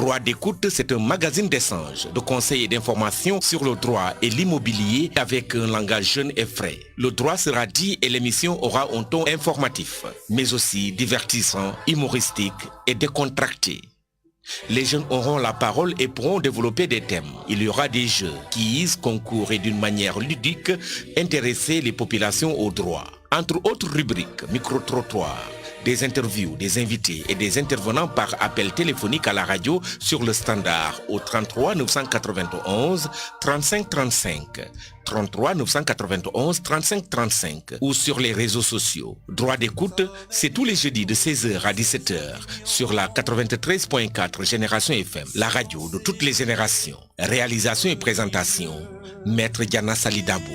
Droit d'écoute, c'est un magazine d'échange, de conseils et d'informations sur le droit et l'immobilier avec un langage jeune et frais. Le droit sera dit et l'émission aura un ton informatif, mais aussi divertissant, humoristique et décontracté. Les jeunes auront la parole et pourront développer des thèmes. Il y aura des jeux, quiz, concours et d'une manière ludique, intéresser les populations au droit. Entre autres rubriques, micro-trottoirs, des interviews, des invités et des intervenants par appel téléphonique à la radio sur le standard au 33 991 35 35, 33 991 35 35 ou sur les réseaux sociaux. Droit d'écoute, c'est tous les jeudis de 16h à 17h sur la 93.4 Génération FM, la radio de toutes les générations. Réalisation et présentation, Maître Diana Salidabou.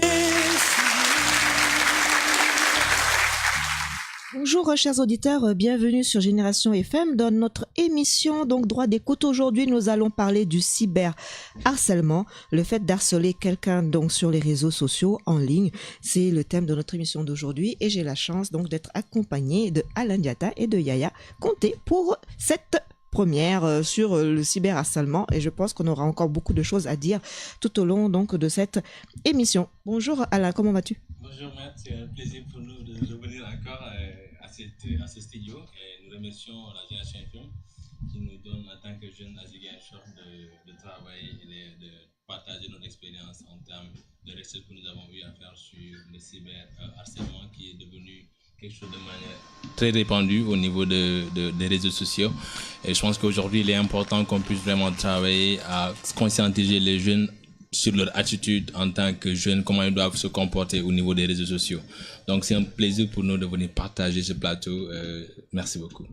Bonjour chers auditeurs, bienvenue sur Génération FM dans notre émission donc droit d'écoute. Aujourd'hui, nous allons parler du cyberharcèlement, le fait d'harceler quelqu'un donc sur les réseaux sociaux en ligne. C'est le thème de notre émission d'aujourd'hui et j'ai la chance donc d'être accompagnée de Alain Diata et de Yaya Conté pour cette première sur le cyberharcèlement et je pense qu'on aura encore beaucoup de choses à dire tout au long donc de cette émission. Bonjour Alain, comment vas-tu? Bonjour Maître, c'est un plaisir pour nous de revenir encore à ce studio et nous remercions la Génération FM qui nous donne en tant que jeunes à Ziguinchor de travailler et de partager notre expérience en termes de recherche que nous avons eu à faire sur le cyberharcèlement qui est devenu quelque chose de manière très répandue au niveau des réseaux sociaux. Et je pense qu'aujourd'hui, il est important qu'on puisse vraiment travailler à conscientiser les jeunes sur leur attitude en tant que jeunes, comment ils doivent se comporter au niveau des réseaux sociaux. Donc, c'est un plaisir pour nous de venir partager ce plateau. Merci beaucoup.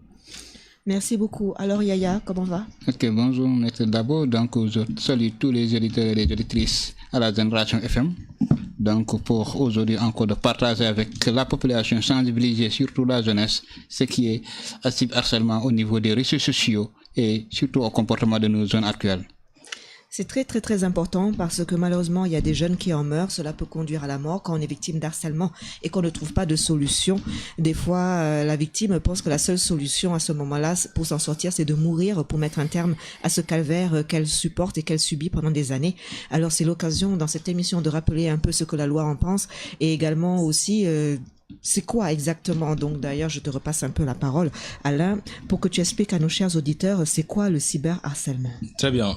Merci beaucoup. Alors, Yaya, comment va? Ok, bonjour, Maître Dabo. Donc, je salue tous les auditeurs et les auditrices à la Génération FM. Donc, pour aujourd'hui encore de partager avec la population, sensibiliser surtout la jeunesse, ce qui est un cyberharcèlement au niveau des réseaux sociaux et surtout au comportement de nos jeunes actuels. C'est très très très important parce que malheureusement il y a des jeunes qui en meurent, cela peut conduire à la mort quand on est victime d'harcèlement et qu'on ne trouve pas de solution. Des fois la victime pense que la seule solution à ce moment-là pour s'en sortir c'est de mourir pour mettre un terme à ce calvaire qu'elle supporte et qu'elle subit pendant des années. Alors c'est l'occasion dans cette émission de rappeler un peu ce que la loi en pense et également aussi c'est quoi exactement? Donc d'ailleurs, je te repasse un peu la parole, Alain, pour que tu expliques à nos chers auditeurs, c'est quoi le cyberharcèlement? Très bien.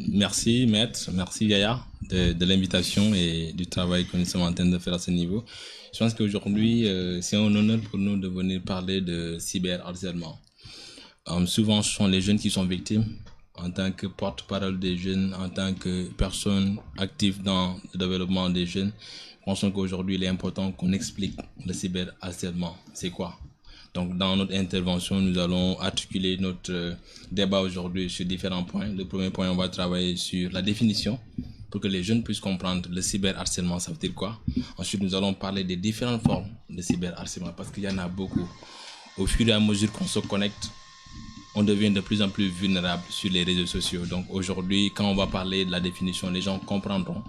Merci, Maître. Merci, Yaya, de l'invitation et du travail que nous sommes en train de faire à ce niveau. Je pense qu'aujourd'hui, c'est un honneur pour nous de venir parler de cyberharcèlement. Souvent, ce sont les jeunes qui sont victimes. En tant que porte-parole des jeunes, en tant que personne active dans le développement des jeunes, pensons qu'aujourd'hui, il est important qu'on explique le cyberharcèlement. C'est quoi? Donc, dans notre intervention, nous allons articuler notre débat aujourd'hui sur différents points. Le premier point, on va travailler sur la définition pour que les jeunes puissent comprendre le cyberharcèlement, ça veut dire quoi? Ensuite, nous allons parler des différentes formes de cyberharcèlement parce qu'il y en a beaucoup. Au fur et à mesure qu'on se connecte, on devient de plus en plus vulnérable sur les réseaux sociaux. Donc aujourd'hui, quand on va parler de la définition, les gens comprendront.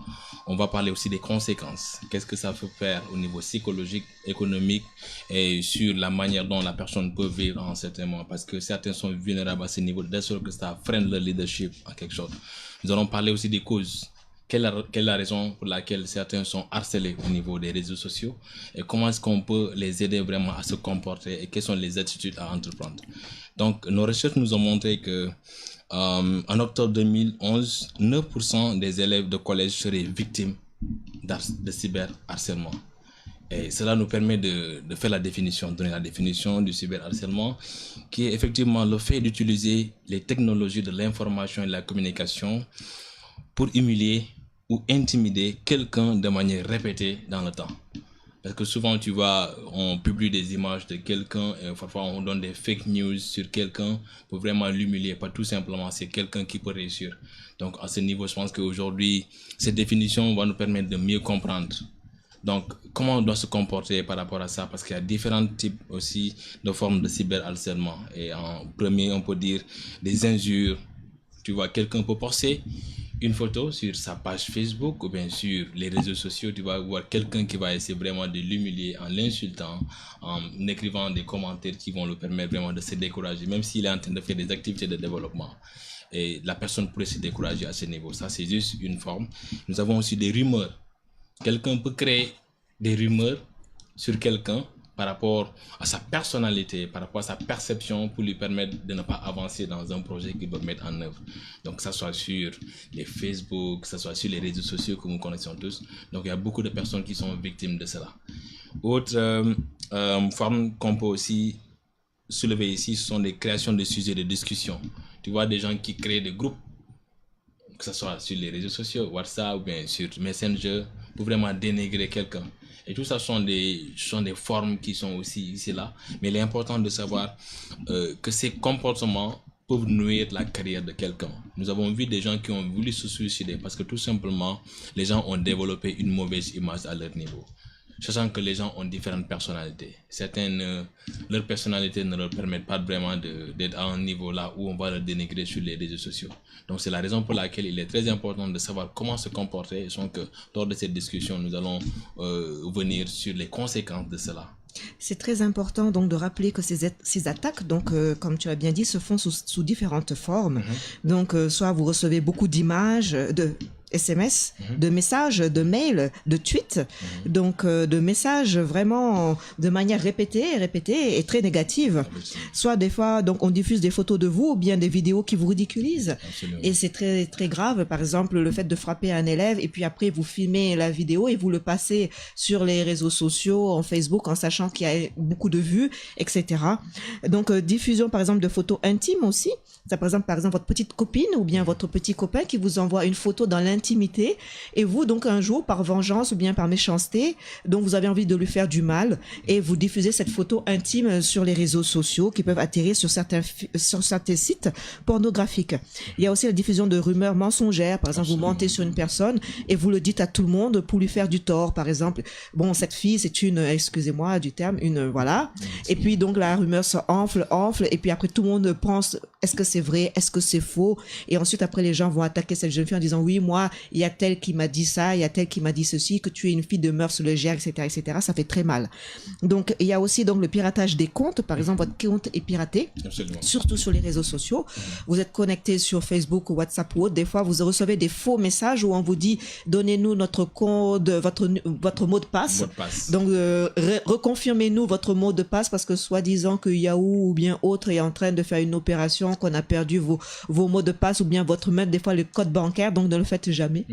On va parler aussi des conséquences. Qu'est-ce que ça peut faire au niveau psychologique, économique et sur la manière dont la personne peut vivre en certains moments. Parce que certains sont vulnérables à ce niveau, de sorte que ça freine leur leadership en quelque chose. Nous allons parler aussi des causes. Quelle est la raison pour laquelle certains sont harcelés au niveau des réseaux sociaux et comment est-ce qu'on peut les aider vraiment à se comporter et quelles sont les attitudes à entreprendre. Donc, nos recherches nous ont montré que en octobre 2011, 9% des élèves de collège seraient victimes de cyberharcèlement. Et cela nous permet de faire la définition, donner la définition du cyberharcèlement, qui est effectivement le fait d'utiliser les technologies de l'information et de la communication pour humilier ou intimider quelqu'un de manière répétée dans le temps. Parce que souvent, tu vois, on publie des images de quelqu'un et parfois on donne des fake news sur quelqu'un pour vraiment l'humilier. Pas tout simplement, c'est quelqu'un qui peut réussir. Donc, à ce niveau, je pense qu'aujourd'hui, cette définition va nous permettre de mieux comprendre. Donc, comment on doit se comporter par rapport à ça? Parce qu'il y a différents types aussi de formes de cyberharcèlement. Et en premier, on peut dire des injures. Tu vois, quelqu'un peut poster une photo sur sa page Facebook ou bien sur les réseaux sociaux, tu vas voir quelqu'un qui va essayer vraiment de l'humilier en l'insultant, en écrivant des commentaires qui vont le permettre vraiment de se décourager, même s'il est en train de faire des activités de développement. et la personne pourrait se décourager à ce niveau. Ça, c'est juste une forme. Nous avons aussi des rumeurs. Quelqu'un peut créer des rumeurs sur quelqu'un par rapport à sa personnalité, par rapport à sa perception pour lui permettre de ne pas avancer dans un projet qu'il veut mettre en œuvre. Donc, que ce soit sur les Facebook, que ce soit sur les réseaux sociaux que nous connaissons tous. Donc, il y a beaucoup de personnes qui sont victimes de cela. Autre forme qu'on peut aussi soulever ici, ce sont les créations de sujets de discussion. Tu vois des gens qui créent des groupes, que ce soit sur les réseaux sociaux, WhatsApp ou bien sur Messenger, pour vraiment dénigrer quelqu'un. Et tout ça sont des formes qui sont aussi ici là. Mais il est important de savoir que ces comportements peuvent nuire la carrière de quelqu'un. Nous avons vu des gens qui ont voulu se suicider parce que tout simplement, les gens ont développé une mauvaise image à leur niveau. Sachant que les gens ont différentes personnalités. Certaines, leur personnalité ne leur permettent pas vraiment d'être à un niveau là où on va le dénigrer sur les réseaux sociaux. Donc c'est la raison pour laquelle il est très important de savoir comment se comporter. Et je pense que lors de cette discussion, nous allons venir sur les conséquences de cela. C'est très important donc de rappeler que ces attaques, donc comme tu l'as bien dit, se font sous différentes formes. Donc soit vous recevez beaucoup d'images, de SMS, de messages, de mails, de tweets, donc de messages vraiment de manière répétée et très négative. Soit des fois, donc on diffuse des photos de vous ou bien des vidéos qui vous ridiculisent. Absolument. Et c'est très très grave. Par exemple, le fait de frapper un élève et puis après vous filmez la vidéo et vous le passez sur les réseaux sociaux, en Facebook, en sachant qu'il y a beaucoup de vues, etc. Donc diffusion par exemple de photos intimes aussi. Ça, par exemple votre petite copine ou bien votre petit copain qui vous envoie une photo dans l'intimité et vous donc un jour par vengeance ou bien par méchanceté, donc vous avez envie de lui faire du mal et vous diffusez cette photo intime sur les réseaux sociaux qui peuvent atterrir sur certains sites pornographiques. Il y a aussi la diffusion de rumeurs mensongères. Par exemple, vous mentez sur une personne et vous le dites à tout le monde pour lui faire du tort. Par exemple, bon, cette fille c'est une, excusez-moi du terme, une voilà. Et puis donc la rumeur se enfle et puis après tout le monde pense est-ce que c'est vrai, est-ce que c'est faux? Et ensuite, après, les gens vont attaquer cette jeune fille en disant, oui, moi, il y a tel qui m'a dit ça, il y a tel qui m'a dit ceci, que tu es une fille de mœurs légères, etc. Ça fait très mal. Donc, il y a aussi donc le piratage des comptes. Par exemple, votre compte est piraté, surtout sur les réseaux sociaux. Vous êtes connecté sur Facebook ou WhatsApp ou autre. Des fois, vous recevez des faux messages où on vous dit, donnez-nous notre code, votre mot de passe. Donc, reconfirmez-nous votre mot de passe parce que soi-disant que Yahoo ou bien autre est en train de faire une opération qu'on a perdu vos mots de passe ou bien votre même des fois le code bancaire, donc ne le faites jamais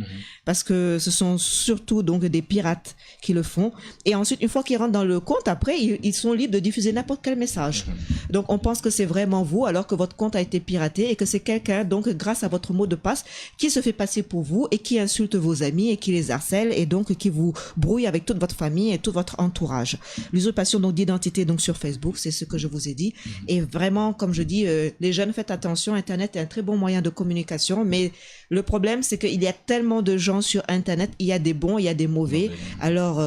parce que ce sont surtout donc des pirates qui le font. Et ensuite, une fois qu'ils rentrent dans le compte, après ils sont libres de diffuser n'importe quel message. Donc on pense que c'est vraiment vous alors que votre compte a été piraté et que c'est quelqu'un donc grâce à votre mot de passe qui se fait passer pour vous et qui insulte vos amis et qui les harcèle et donc qui vous brouille avec toute votre famille et tout votre entourage. L'usurpation donc d'identité donc sur Facebook, c'est ce que je vous ai dit. Et vraiment, comme je dis, les jeunes, faites attention, Internet est un très bon moyen de communication, mais le problème, c'est qu'il y a tellement de gens sur Internet, il y a des bons, il y a des mauvais. Alors,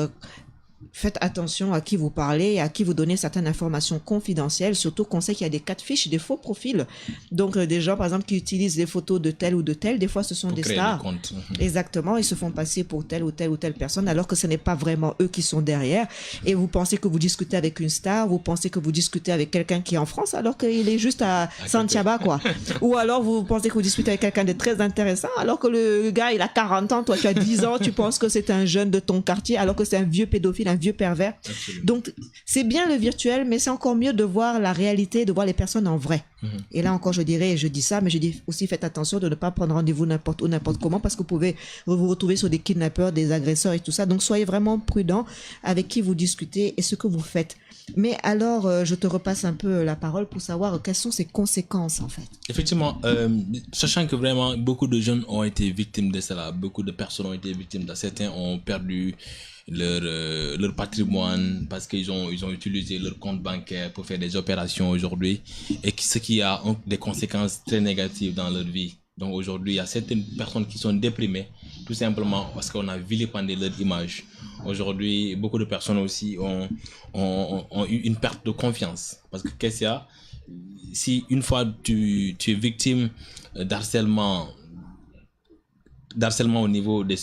faites attention à qui vous parlez et à qui vous donnez certaines informations confidentielles, surtout qu'on sait qu'il y a des catfish, des faux profils. Donc, des gens, par exemple, qui utilisent des photos de telle ou de telle, des fois, ce sont des stars. Exactement, ils se font passer pour telle ou telle personne, alors que ce n'est pas vraiment eux qui sont derrière. Et vous pensez que vous discutez avec une star, vous pensez que vous discutez avec quelqu'un qui est en France, alors qu'il est juste à Santiago, quoi. Ou alors, vous pensez que vous discutez avec quelqu'un de très intéressant, alors que le gars, il a 40 ans, toi, tu as 10 ans, tu penses que c'est un jeune de ton quartier, alors que c'est un vieux pédophile, un vieux pervers. Absolument. Donc, c'est bien le virtuel, mais c'est encore mieux de voir la réalité, de voir les personnes en vrai. Et là encore, je dirais, je dis ça, mais je dis aussi, faites attention de ne pas prendre rendez-vous n'importe où, n'importe comment, parce que vous pouvez vous retrouver sur des kidnappeurs, des agresseurs et tout ça. Donc, soyez vraiment prudents avec qui vous discutez et ce que vous faites. Mais alors, je te repasse un peu la parole pour savoir quelles sont ses conséquences, en fait. Effectivement, sachant que vraiment, beaucoup de jeunes ont été victimes de cela, beaucoup de personnes ont été victimes de ça. Certains ont perdu leur patrimoine parce qu'ils ont utilisé leur compte bancaire pour faire des opérations aujourd'hui, et ce qui a des conséquences très négatives dans leur vie. Donc aujourd'hui, il y a certaines personnes qui sont déprimées tout simplement parce qu'on a vilipendé leur image. Aujourd'hui, beaucoup de personnes aussi ont eu une perte de confiance parce que qu'est-ce qu'il y a? Si une fois tu es victime d'harcèlement au niveau des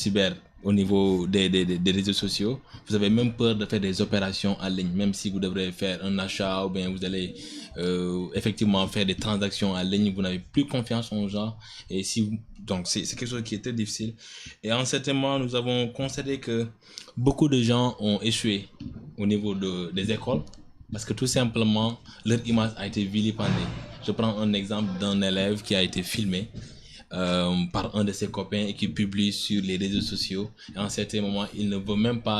au niveau des réseaux sociaux. Vous avez même peur de faire des opérations en ligne, même si vous devrez faire un achat ou bien vous allez effectivement faire des transactions en ligne, vous n'avez plus confiance en gens. Et donc c'est quelque chose qui est très difficile. Et en certain moment, nous avons constaté que beaucoup de gens ont échoué au niveau des écoles parce que tout simplement leur image a été vilipendée. Je prends un exemple d'un élève qui a été filmé par un de ses copains et qui publie sur les réseaux sociaux. Et en certains moments,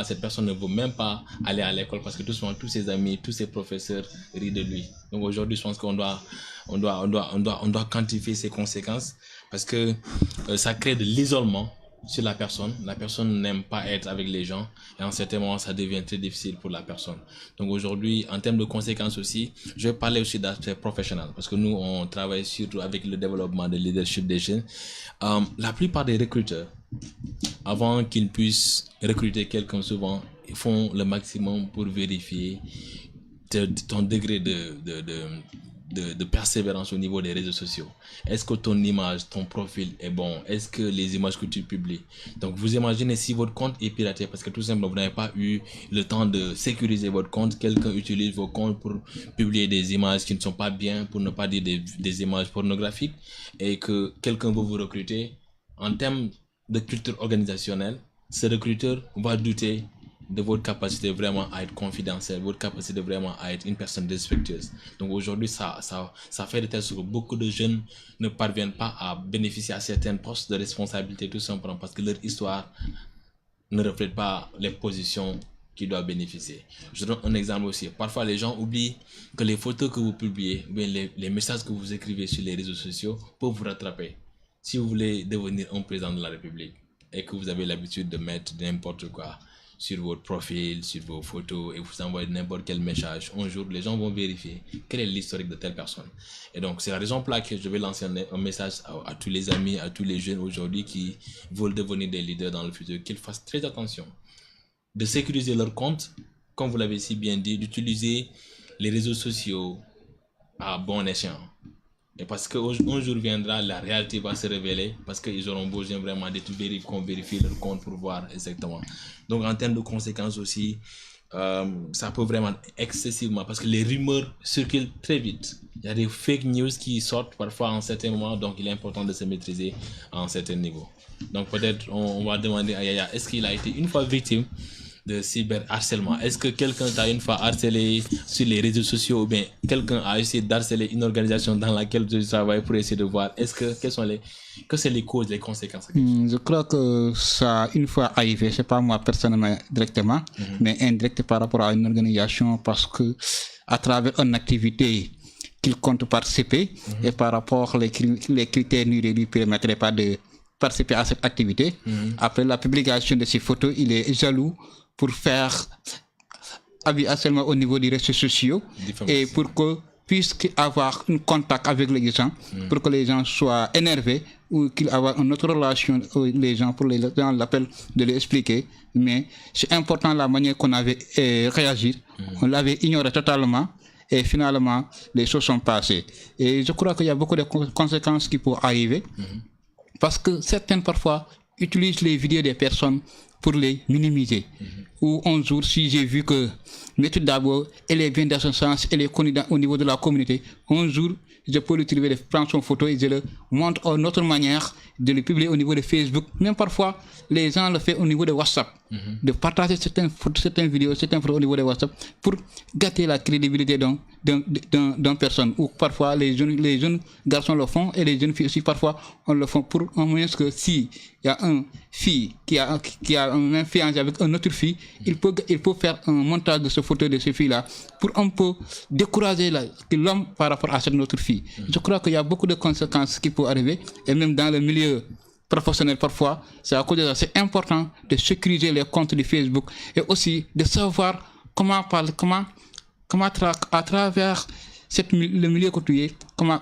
cette personne ne veut même pas aller à l'école parce que tout souvent, tous ses amis, tous ses professeurs rient de lui. Donc aujourd'hui, je pense qu'on doit quantifier ces conséquences parce que ça crée de l'isolement sur la personne. La personne n'aime pas être avec les gens et en certains moments, ça devient très difficile pour la personne. Donc aujourd'hui, en termes de conséquences aussi, je vais parler aussi d'aspect professionnel parce que nous, on travaille surtout avec le développement de leadership des jeunes. La plupart des recruteurs, avant qu'ils puissent recruter quelqu'un, souvent, ils font le maximum pour vérifier ton degré de persévérance au niveau des réseaux sociaux. Est-ce que ton image, ton profil est bon? Est-ce que les images que tu publies? Donc vous imaginez si votre compte est piraté parce que tout simplement vous n'avez pas eu le temps de sécuriser votre compte, quelqu'un utilise vos comptes pour publier des images qui ne sont pas bien, pour ne pas dire des images pornographiques, et que quelqu'un veut vous recruter. En termes de culture organisationnelle, ce recruteur va douter de votre capacité vraiment à être confidentielle, votre capacité vraiment à être une personne respectueuse. Donc aujourd'hui, ça fait de telle sorte que beaucoup de jeunes ne parviennent pas à bénéficier à certains postes de responsabilité tout simplement parce que leur histoire ne reflète pas les positions qu'ils doivent bénéficier. Je donne un exemple aussi. Parfois, les gens oublient que les photos que vous publiez, ou bien les messages que vous écrivez sur les réseaux sociaux peuvent vous rattraper. Si vous voulez devenir un président de la République et que vous avez l'habitude de mettre n'importe quoi sur votre profil, sur vos photos et vous envoyez n'importe quel message, un jour les gens vont vérifier quel est l'historique de telle personne. Et donc c'est la raison pour laquelle je vais lancer un message à tous les amis, à tous les jeunes aujourd'hui qui veulent devenir des leaders dans le futur, qu'ils fassent très attention de sécuriser leur compte, comme vous l'avez si bien dit, d'utiliser les réseaux sociaux à bon escient. Et parce qu'un jour viendra, la réalité va se révéler parce qu'ils auront besoin vraiment d'être qu'on vérifie leur compte pour voir exactement. Donc en termes de conséquences aussi, ça peut vraiment excessivement parce que les rumeurs circulent très vite. Il y a des fake news qui sortent parfois en certains moments, donc il est important de se maîtriser à un certain niveau. Donc peut-être on va demander à Yaya, est-ce qu'il a été une fois victime de cyberharcèlement? Est-ce que quelqu'un t'a une fois harcelé sur les réseaux sociaux ou bien quelqu'un a essayé d'harceler une organisation dans laquelle tu travailles pour essayer de voir quelles sont les causes, les conséquences? Je crois que ça, une fois arrivé, c'est pas moi personnellement directement, mais indirect par rapport à une organisation parce que à travers une activité qu'il compte participer et par rapport les critères ne lui permettraient pas de participer à cette activité. Après la publication de ces photos, il est jaloux pour faire harcèlement au niveau des réseaux sociaux et pour que puisse avoir un contact avec les gens, pour que les gens soient énervés ou qu'ils aient une autre relation avec les gens, pour les gens l'appellent de les expliquer. Mais c'est important la manière qu'on avait réagi. On l'avait ignoré totalement et finalement les choses sont passées. Et je crois qu'il y a beaucoup de conséquences qui peuvent arriver parce que certaines parfois utilisent les vidéos des personnes pour les minimiser. Ou un jour, si j'ai vu que Méthode d'abord, elle est bien dans son sens, elle est connue au niveau de la communauté, un jour, je peux l'utiliser, de prendre son photo et je le montre d'une autre manière, de le publier au niveau de Facebook. Même parfois, les gens le font au niveau de WhatsApp, de partager certaines photos, certaines vidéos, certaines photos au niveau de WhatsApp pour gâter la crédibilité d'une personne. Ou parfois, les jeunes garçons le font et les jeunes filles aussi, parfois, on le fait pour un moyen que si il y a une fille qui a un influence avec une autre fille, il peut faire un montage de ce photo de ces filles-là pour un peu décourager l'homme par rapport à cette autre fille. Je crois qu'il y a beaucoup de conséquences qui peuvent arriver et même dans le milieu professionnel parfois, c'est à cause de ça. C'est important de sécuriser les comptes de Facebook et aussi de savoir comment à travers le milieu que tu es,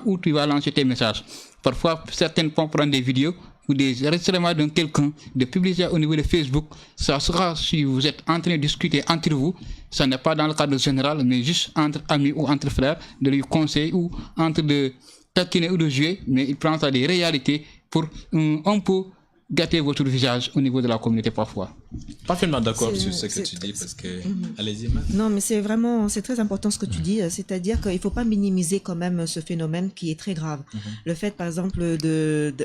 où tu vas lancer tes messages. Parfois, certaines vont prendre des vidéos ou des enregistrements de quelqu'un, de publier au niveau de Facebook. Ça sera si vous êtes en train de discuter entre vous, ça n'est pas dans le cadre général, mais juste entre amis ou entre frères, de lui conseiller ou entre de taquiner ou de jouer, mais il prend ça des réalités pour un peu gâter votre visage au niveau de la communauté parfois. Parfaitement d'accord sur ce que tu dis parce que... Allez-y, Matt. Non, mais c'est très important ce que tu dis, c'est-à-dire qu'il ne faut pas minimiser quand même ce phénomène qui est très grave. Le fait, par exemple,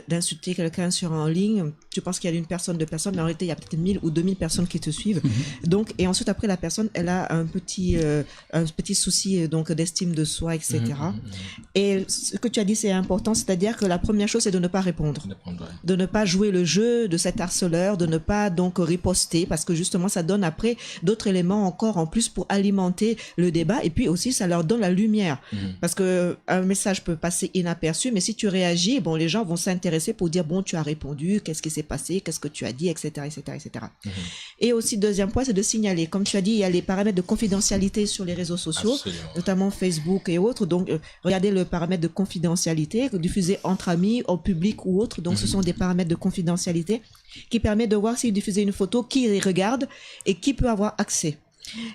d'insulter quelqu'un en ligne, tu penses qu'il y a une personne, deux personnes, mais en réalité, il y a peut-être 1000 ou 2000 personnes qui te suivent. Donc, et ensuite, après, la personne, elle a un petit souci donc d'estime de soi, etc. Et ce que tu as dit, c'est important, c'est-à-dire que la première chose, c'est de ne pas répondre. De ne pas jouer le jeu de cet harceleur, de ne pas donc riposter, parce que justement ça donne après d'autres éléments encore en plus pour alimenter le débat, et puis aussi ça leur donne la lumière, parce que un message peut passer inaperçu, mais si tu réagis, bon, les gens vont s'intéresser pour dire bon, tu as répondu, qu'est-ce qui s'est passé, qu'est-ce que tu as dit, etc., etc., etc. Et aussi deuxième point, c'est de signaler, comme tu as dit, il y a les paramètres de confidentialité sur les réseaux sociaux, notamment Facebook et autres, donc regardez le paramètre de confidentialité, diffusé entre amis, au public ou autre, donc ce sont des paramètres de confidentialité qui permet de voir s'il diffuse une photo, qui regarde et qui peut avoir accès.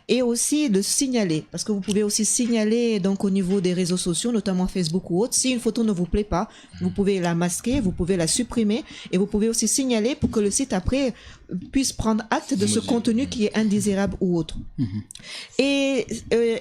Et aussi de signaler, parce que vous pouvez aussi signaler donc au niveau des réseaux sociaux, notamment Facebook ou autre, si une photo ne vous plaît pas, vous pouvez la masquer, vous pouvez la supprimer, et vous pouvez aussi signaler pour que le site après puisse prendre acte de ce contenu qui est indésirable ou autre. Et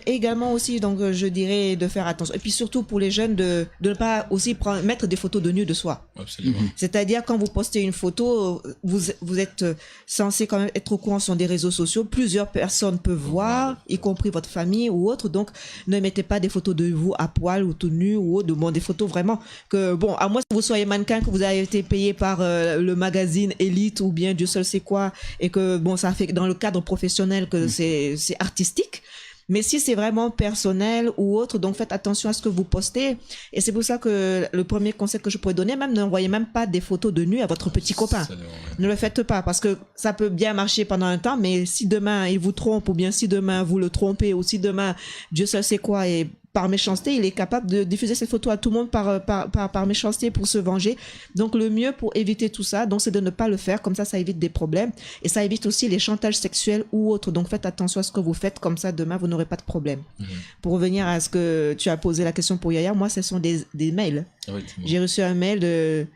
également aussi, donc je dirais de faire attention, et puis surtout pour les jeunes de ne pas aussi mettre des photos de nu de soi. Absolument. C'est-à-dire quand vous postez une photo, vous êtes censé quand même être au courant sur des réseaux sociaux, plusieurs personnes peuvent voir, y compris votre famille ou autre, donc ne mettez pas des photos de vous à poil ou tout nu ou autre, bon, des photos vraiment que, bon, à moins que vous soyez mannequin, que vous avez été payé par le magazine Elite ou bien Dieu seul sait quoi, et que bon, ça fait dans le cadre professionnel que c'est artistique. Mais si c'est vraiment personnel ou autre, donc faites attention à ce que vous postez. Et c'est pour ça que le premier conseil que je pourrais donner, même n'envoyez même pas des photos de nu à votre petit copain. Ne le faites pas, parce que ça peut bien marcher pendant un temps, mais si demain il vous trompe, ou bien si demain vous le trompez, ou si demain Dieu seul sait quoi, et par méchanceté, il est capable de diffuser cette photo à tout le monde par méchanceté pour se venger. Donc le mieux pour éviter tout ça, donc c'est de ne pas le faire, comme ça évite des problèmes, et ça évite aussi les chantages sexuels ou autres. Donc faites attention à ce que vous faites, comme ça demain vous n'aurez pas de problème. Pour revenir à ce que tu as posé la question pour Yaya, moi ce sont des mails. J'ai reçu un mail de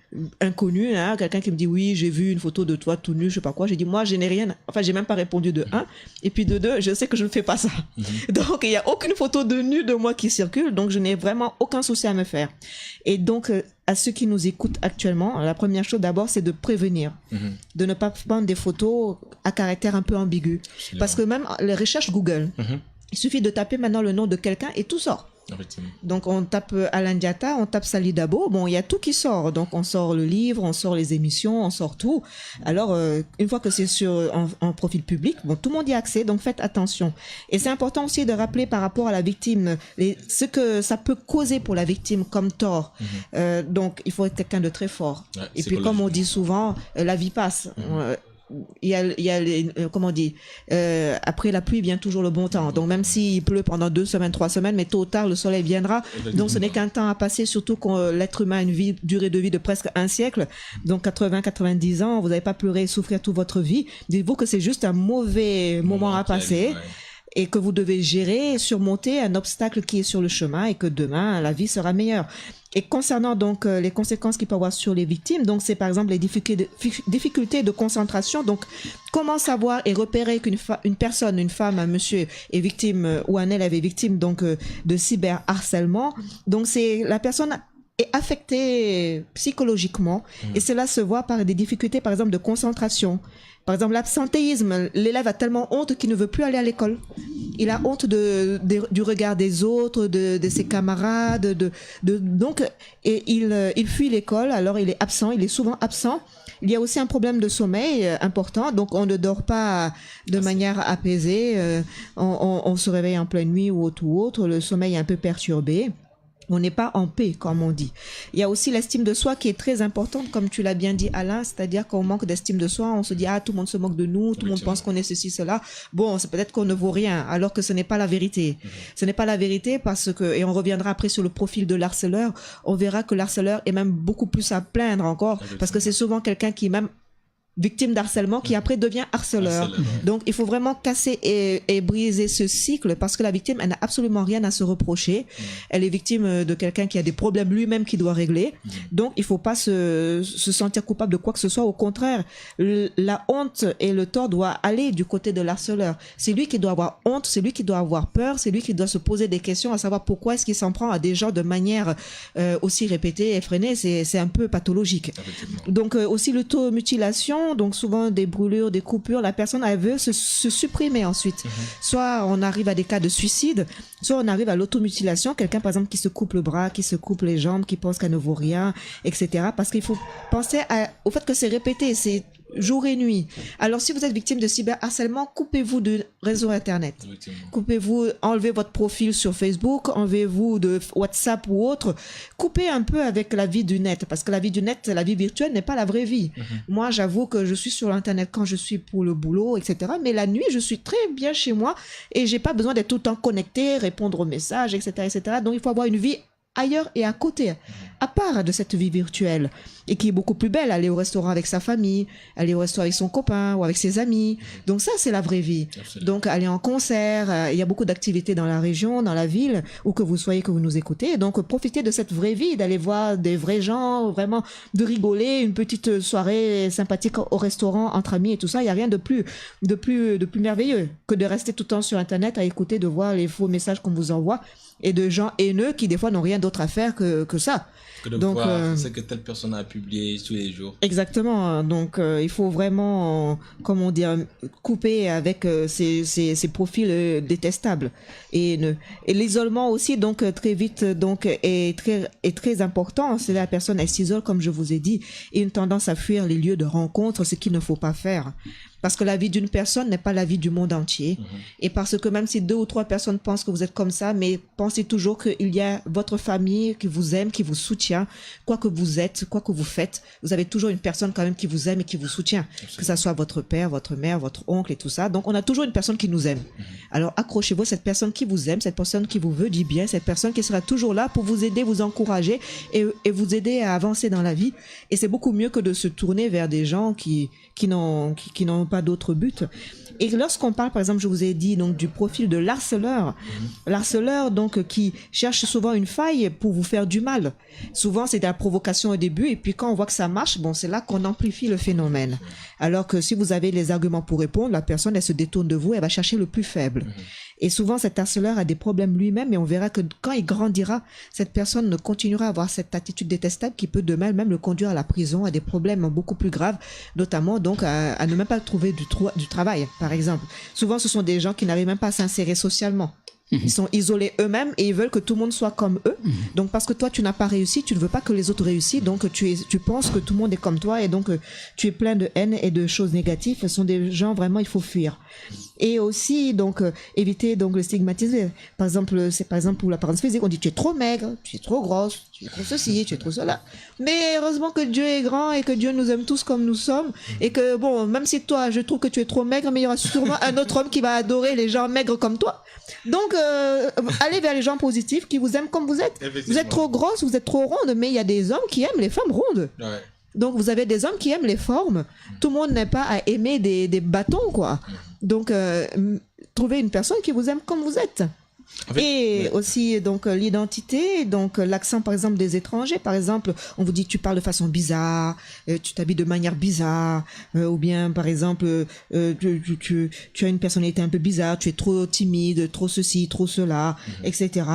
inconnu, hein, quelqu'un qui me dit oui, j'ai vu une photo de toi tout nu, je sais pas quoi. J'ai dit moi je n'ai rien, enfin j'ai même pas répondu de un, et puis de deux, je sais que je ne fais pas ça. Donc il y a aucune photo de nu de moi qui circule, donc je n'ai vraiment aucun souci à me faire. Et donc à ceux qui nous écoutent actuellement, la première chose d'abord c'est de prévenir, de ne pas prendre des photos à caractère un peu ambigu. Absolument. Parce que même les recherches Google, il suffit de taper maintenant le nom de quelqu'un et tout sort. Donc on tape Alain Diatta, on tape Sali Dabo, bon il y a tout qui sort, donc on sort le livre, on sort les émissions, on sort tout. Alors une fois que c'est sur en profil public, bon tout le monde y a accès, donc faites attention. Et c'est important aussi de rappeler par rapport à la victime ce que ça peut causer pour la victime comme tort. Donc il faut être quelqu'un de très fort. Et puis comme on dit souvent, la vie passe. Il y a comment on dit, après la pluie vient toujours le bon temps. Donc même s'il pleut pendant 2 semaines, 3 semaines, mais tôt ou tard le soleil viendra. Donc ce n'est qu'un temps à passer, surtout quand l'être humain a une durée de vie de presque 1 siècle. Donc 80-90 ans, vous n'avez pas pleuré et souffrir toute votre vie. Dites-vous que c'est juste un mauvais moment à passer. Et que vous devez gérer, surmonter un obstacle qui est sur le chemin, et que demain la vie sera meilleure. Et concernant donc les conséquences qu'il peut avoir sur les victimes, donc c'est par exemple les difficultés de concentration. Donc comment savoir et repérer qu'une personne, une femme, un monsieur est victime ou un élève est victime donc de cyberharcèlement. Donc c'est la personne est affectée psychologiquement, et cela se voit par des difficultés par exemple de concentration. Par exemple, l'absentéisme, l'élève a tellement honte qu'il ne veut plus aller à l'école. Il a honte du regard des autres, de ses camarades, donc et il fuit l'école, alors il est absent, il est souvent absent. Il y a aussi un problème de sommeil important, donc on ne dort pas de manière apaisée, on se réveille en pleine nuit ou autre, le sommeil est un peu perturbé. On n'est pas en paix, comme on dit. Il y a aussi l'estime de soi qui est très importante, comme tu l'as bien dit, Alain, c'est-à-dire qu'on manque d'estime de soi, on se dit, ah, tout le monde se moque de nous, tout le monde pense qu'on est ceci, cela. Bon, c'est peut-être qu'on ne vaut rien, alors que ce n'est pas la vérité. Ce n'est pas la vérité parce que, et on reviendra après sur le profil de l'harceleur, on verra que l'harceleur est même beaucoup plus à plaindre encore, parce que c'est souvent quelqu'un qui même victime d'harcèlement qui après devient harceleur. Donc il faut vraiment casser et briser ce cycle parce que la victime, elle n'a absolument rien à se reprocher. Elle est victime de quelqu'un qui a des problèmes lui-même qu'il doit régler. Donc il faut pas se sentir coupable de quoi que ce soit. Au contraire, la honte et le tort doivent aller du côté de l'harceleur. C'est lui qui doit avoir honte, c'est lui qui doit avoir peur, c'est lui qui doit se poser des questions à savoir pourquoi est-ce qu'il s'en prend à des gens de manière aussi répétée, effrénée. C'est un peu pathologique. Donc aussi l'automutilation, donc souvent des brûlures, des coupures, la personne elle veut se supprimer ensuite. Soit on arrive à des cas de suicide, soit on arrive à l'automutilation, quelqu'un par exemple qui se coupe le bras, qui se coupe les jambes, qui pense qu'elle ne vaut rien, etc. Parce qu'il faut penser au fait que c'est répété, c'est jour et nuit. Alors si vous êtes victime de cyberharcèlement, coupez-vous de réseau internet. Coupez-vous, enlevez votre profil sur Facebook, enlevez-vous de WhatsApp ou autre. Coupez un peu avec la vie du net parce que la vie du net, la vie virtuelle n'est pas la vraie vie. Moi, j'avoue que je suis sur l'internet quand je suis pour le boulot, etc. Mais la nuit, je suis très bien chez moi et j'ai pas besoin d'être tout le temps connecté, répondre aux messages, etc., etc. Donc il faut avoir une vie ailleurs et à côté, à part de cette vie virtuelle, et qui est beaucoup plus belle, aller au restaurant avec sa famille, aller au restaurant avec son copain ou avec ses amis. Donc ça, c'est la vraie vie. Absolument. Donc aller en concert, il y a beaucoup d'activités dans la région, dans la ville, où que vous soyez, que vous nous écoutez. Donc profitez de cette vraie vie, d'aller voir des vrais gens, vraiment de rigoler, une petite soirée sympathique au restaurant entre amis et tout ça. Il n'y a rien de plus merveilleux que de rester tout le temps sur Internet à écouter, de voir les faux messages qu'on vous envoie et de gens haineux qui des fois n'ont rien d'autre à faire que ça. Que de voir ce que telle personne a publié tous les jours. Exactement. Donc il faut vraiment, comment dire, couper avec ces profils détestables et haineux. Et l'isolement aussi, donc très vite, donc est très important. C'est la personne, elle s'isole comme je vous ai dit, et une tendance à fuir les lieux de rencontre, ce qu'il ne faut pas faire. Parce que la vie d'une personne n'est pas la vie du monde entier. Et parce que même si 2 ou 3 personnes pensent que vous êtes comme ça, mais pensez toujours qu'il y a votre famille qui vous aime, qui vous soutient, quoi que vous êtes, quoi que vous faites, vous avez toujours une personne quand même qui vous aime et qui vous soutient. Absolument. Que ça soit votre père, votre mère, votre oncle et tout ça. Donc on a toujours une personne qui nous aime. Alors accrochez-vous à cette personne qui vous aime, cette personne qui vous veut du bien, cette personne qui sera toujours là pour vous aider, vous encourager et vous aider à avancer dans la vie. Et c'est beaucoup mieux que de se tourner vers des gens qui n'ont pas d'autre but. Et lorsqu'on parle, par exemple, je vous ai dit donc du profil de l'harceleur, l'harceleur donc qui cherche souvent une faille pour vous faire du mal. Souvent c'est de la provocation au début et puis quand on voit que ça marche, bon c'est là qu'on amplifie le phénomène. Alors que si vous avez les arguments pour répondre, la personne elle se détourne de vous, elle va chercher le plus faible. Et souvent cet harceleur a des problèmes lui-même et on verra que quand il grandira, cette personne ne continuera à avoir cette attitude détestable qui peut demain même le conduire à la prison, à des problèmes beaucoup plus graves, notamment donc à ne même pas trouver du travail, par exemple. Souvent ce sont des gens qui n'arrivent même pas à s'insérer socialement. Ils sont isolés eux-mêmes et ils veulent que tout le monde soit comme eux. Donc parce que toi tu n'as pas réussi, tu ne veux pas que les autres réussissent, donc tu penses que tout le monde est comme toi et donc tu es plein de haine et de choses négatives. Ce sont des gens vraiment il faut fuir. Et aussi donc éviter donc le stigmatisme. Par exemple pour l'apparence physique, on dit tu es trop maigre, tu es trop grosse, tu es trop ceci, tu es trop cela. Mais heureusement que Dieu est grand et que Dieu nous aime tous comme nous sommes et que bon même si toi je trouve que tu es trop maigre, mais il y aura sûrement un autre homme qui va adorer les gens maigres comme toi. Donc allez vers les gens positifs qui vous aiment comme vous êtes. Vous êtes trop grosse, vous êtes trop ronde, mais il y a des hommes qui aiment les femmes rondes. Ouais. Donc vous avez des hommes qui aiment les formes. Tout le monde n'est pas à aimer des bâtons quoi. Donc trouvez une personne qui vous aime comme vous êtes. Et aussi donc l'identité, donc l'accent par exemple des étrangers, par exemple on vous dit tu parles de façon bizarre, tu t'habilles de manière bizarre, ou bien par exemple tu as une personnalité un peu bizarre, tu es trop timide, trop ceci, trop cela, etc.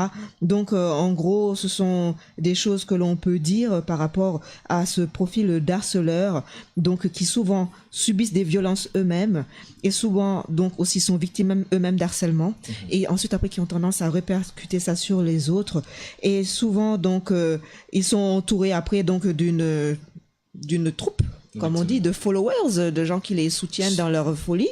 Donc en gros ce sont des choses que l'on peut dire par rapport à ce profil d'harceleur, donc qui souvent subissent des violences eux-mêmes et souvent donc aussi sont victimes eux-mêmes d'harcèlement et ensuite après qui ont tendance à répercuter ça sur les autres et souvent donc ils sont entourés après donc d'une troupe comme on dit de followers, de gens qui les soutiennent dans leur folie,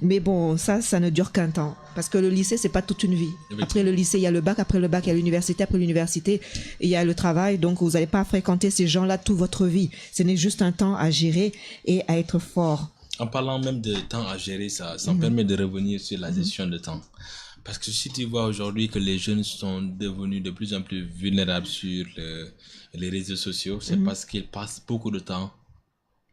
mais bon ça ne dure qu'un temps parce que le lycée c'est pas toute une vie. Après le lycée il y a le bac, après le bac il y a l'université, après l'université il y a le travail, donc vous n'allez pas fréquenter ces gens-là toute votre vie. Ce n'est juste un temps à gérer et à être fort. En parlant même de temps à gérer, ça me permet de revenir sur la gestion de temps. Parce que si tu vois aujourd'hui que les jeunes sont devenus de plus en plus vulnérables sur les réseaux sociaux, c'est parce qu'ils passent beaucoup de temps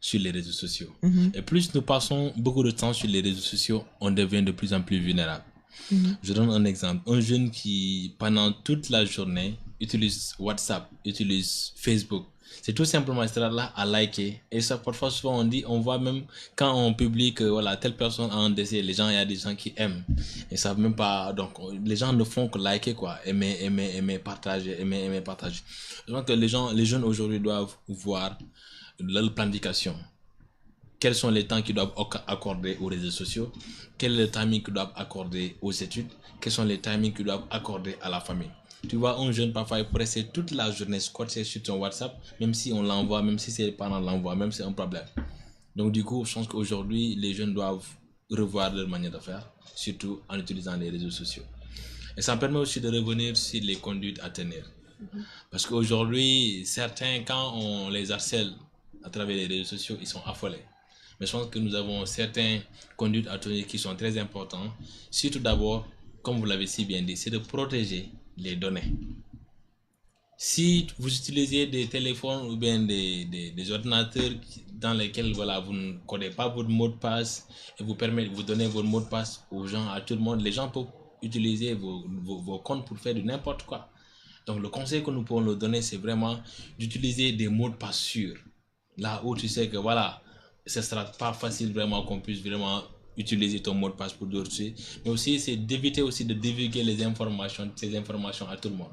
sur les réseaux sociaux. Et plus nous passons beaucoup de temps sur les réseaux sociaux, on devient de plus en plus vulnérable. Je donne un exemple. Un jeune qui, pendant toute la journée, utilise WhatsApp, utilise Facebook, c'est tout simplement être là à liker. Et ça, parfois, souvent, on voit même quand on publie que voilà, telle personne a un décès, il y a des gens qui aiment. Et ça même pas, donc, les gens ne font que liker, quoi. Aimer, partager. Je pense que les jeunes aujourd'hui doivent voir leur planification. Quels sont les temps qu'ils doivent accorder aux réseaux sociaux? Quel est le timing qu'ils doivent accorder aux études? Quels sont les timings qu'ils doivent accorder à la famille? Tu vois, un jeune, parfois, il peut rester toute la journée scotché sur ton WhatsApp, même si on l'envoie, même si ses parents l'envoient, même si c'est un problème. Donc, du coup, je pense qu'aujourd'hui, les jeunes doivent revoir leur manière de faire, surtout en utilisant les réseaux sociaux. Et ça permet aussi de revenir sur les conduites à tenir. Parce qu'aujourd'hui, certains, quand on les harcèle à travers les réseaux sociaux, ils sont affolés. Mais je pense que nous avons certains conduites à tenir qui sont très importants. Surtout d'abord, comme vous l'avez si bien dit, c'est de protéger les données. Si vous utilisez des téléphones ou bien des ordinateurs dans lesquels voilà, vous ne codez pas votre mot de passe et vous donnez votre mot de passe aux gens, à tout le monde, les gens peuvent utiliser vos comptes pour faire de n'importe quoi. Donc le conseil que nous pouvons leur donner, c'est vraiment d'utiliser des mots de passe sûrs. Là où tu sais que voilà, ce ne sera pas facile vraiment qu'on puisse vraiment utiliser ton mot de passe pour d'autres. Mais aussi, c'est d'éviter aussi de divulguer ces informations à tout le monde.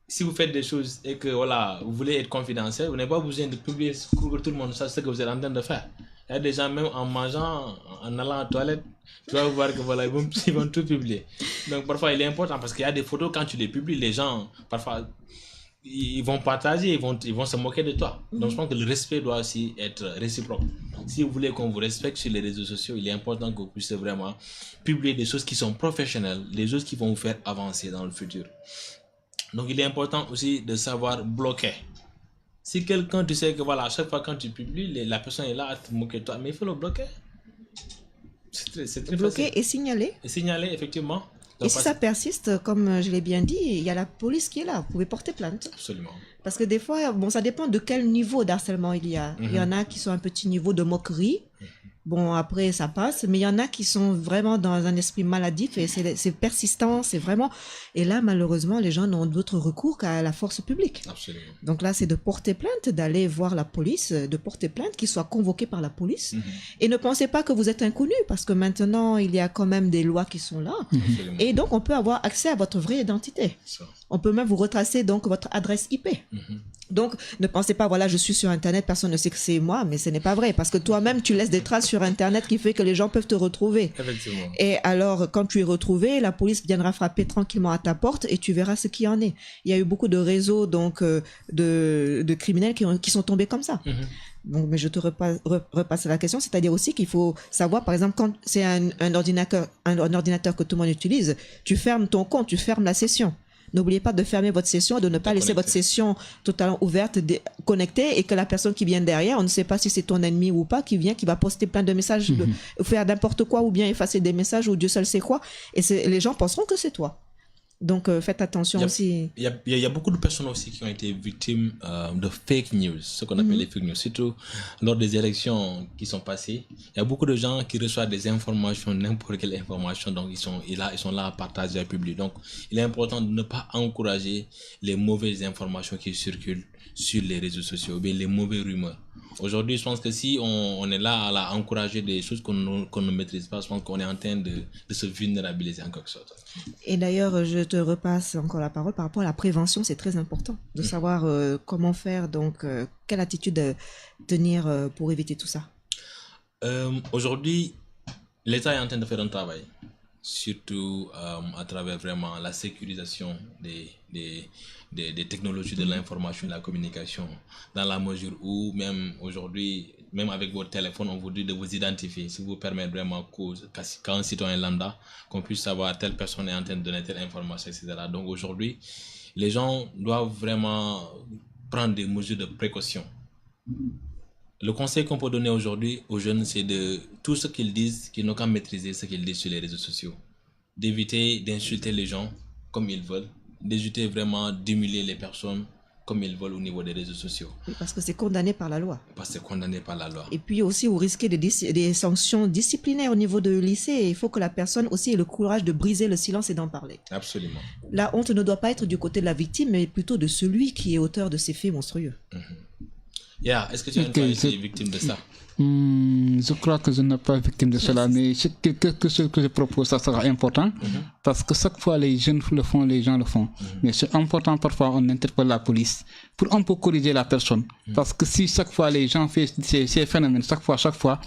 Si vous faites des choses et que voilà, vous voulez être confidentiel, vous n'avez pas besoin de publier pour que tout le monde sache ce que vous êtes en train de faire. Il y a des gens, même en mangeant, en allant à la toilette, tu vas voir que voilà, ils vont tout publier. Donc parfois, il est important parce qu'il y a des photos, quand tu les publies, les gens, parfois, ils vont partager, ils vont se moquer de toi. Donc je pense que le respect doit aussi être réciproque. Si vous voulez qu'on vous respecte sur les réseaux sociaux, il est important que vous puissiez vraiment publier des choses qui sont professionnelles, des choses qui vont vous faire avancer dans le futur. Donc il est important aussi de savoir bloquer. Si quelqu'un, tu sais que voilà, à chaque fois quand tu publies, la personne est là à te moquer de toi, mais il faut le bloquer. C'est très bloquer facile. et signaler. Et signaler, effectivement. Et si ça persiste, comme je l'ai bien dit, il y a la police qui est là. Vous pouvez porter plainte. Absolument. Parce que des fois, bon, ça dépend de quel niveau d'harcèlement il y a. Il y en a qui sont un petit niveau de moquerie. Bon, après, ça passe. Mais il y en a qui sont vraiment dans un esprit maladif et c'est persistant, c'est vraiment... Et là, malheureusement, les gens n'ont d'autre recours qu'à la force publique. Absolument. Donc là, c'est de porter plainte, d'aller voir la police, de porter plainte, qu'ils soient convoqués par la police. Et ne pensez pas que vous êtes inconnu, parce que maintenant, il y a quand même des lois qui sont là. Et donc, on peut avoir accès à votre vraie identité. Ça. On peut même vous retracer donc votre adresse IP. Donc, ne pensez pas, voilà, je suis sur Internet, personne ne sait que c'est moi, mais ce n'est pas vrai, parce que toi-même, tu laisses des traces sur Internet qui fait que les gens peuvent te retrouver. Effectivement. Et alors, quand tu es retrouvé, la police viendra frapper tranquillement à ta porte et tu verras ce qu'il y en est. Il y a eu beaucoup de réseaux donc de criminels qui sont tombés comme ça. Donc, mais je te repasse la question, c'est-à-dire aussi qu'il faut savoir, par exemple, quand c'est un ordinateur que tout le monde utilise, tu fermes ton compte, tu fermes la session. N'oubliez pas de fermer votre session, de ne pas laisser votre session totalement ouverte, connectée, et que la personne qui vient derrière, on ne sait pas si c'est ton ennemi ou pas, qui va poster plein de messages, faire n'importe quoi, ou bien effacer des messages, ou Dieu seul sait quoi, et les gens penseront que c'est toi. Donc faites attention aussi. Il y a beaucoup de personnes aussi qui ont été victimes de fake news, ce qu'on appelle les fake news. Surtout lors des élections qui sont passées, il y a beaucoup de gens qui reçoivent des informations, n'importe quelle information, donc ils sont là à partager à publier. Donc il est important de ne pas encourager les mauvaises informations qui circulent sur les réseaux sociaux, ou bien les mauvaises rumeurs. Aujourd'hui, je pense que si on est là à encourager des choses qu'on ne maîtrise pas, je pense qu'on est en train de se vulnérabiliser en quelque sorte. Et d'ailleurs, je te repasse encore la parole par rapport à la prévention. C'est très important de savoir comment faire, donc quelle attitude tenir pour éviter tout ça. Aujourd'hui, l'État est en train de faire un travail, surtout à travers vraiment la sécurisation des technologies de l'information et de la communication, dans la mesure où même aujourd'hui, même avec votre téléphone, on vous dit de vous identifier, si vous permet vraiment qu'un citoyen lambda, qu'on puisse savoir telle personne est en train de donner telle information, etc. Donc aujourd'hui, les gens doivent vraiment prendre des mesures de précaution. Le conseil qu'on peut donner aujourd'hui aux jeunes, c'est de tout ce qu'ils disent, qu'ils n'ont qu'à maîtriser ce qu'ils disent sur les réseaux sociaux. D'éviter d'insulter les gens comme ils veulent, d'éviter vraiment d'humilier les personnes comme ils veulent au niveau des réseaux sociaux. Oui, parce que c'est condamné par la loi. Parce que c'est condamné par la loi. Et puis aussi, vous risquez des sanctions disciplinaires au niveau de lycée. Et il faut que la personne aussi ait le courage de briser le silence et d'en parler. Absolument. La honte ne doit pas être du côté de la victime, mais plutôt de celui qui est auteur de ces faits monstrueux. Est-ce que tu as une fois été victime de ça? Je crois que je n'ai pas victime de cela, mais ce que je propose, ça sera important, parce que chaque fois les jeunes le font, les gens le font. Mais c'est important, parfois on interpelle la police pour un peu corriger la personne. Parce que si chaque fois les gens font ces phénomènes, chaque fois,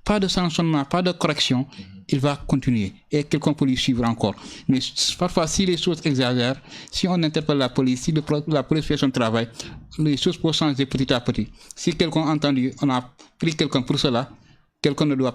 pas de sanctionnement, pas de correction, il va continuer et quelqu'un peut lui suivre encore. Mais parfois, si les choses exagèrent, si on interpelle la police, si la police fait son travail, les choses peuvent changer petit à petit. Si quelqu'un a entendu, on a pris quelqu'un pour cela, quelqu'un n'aura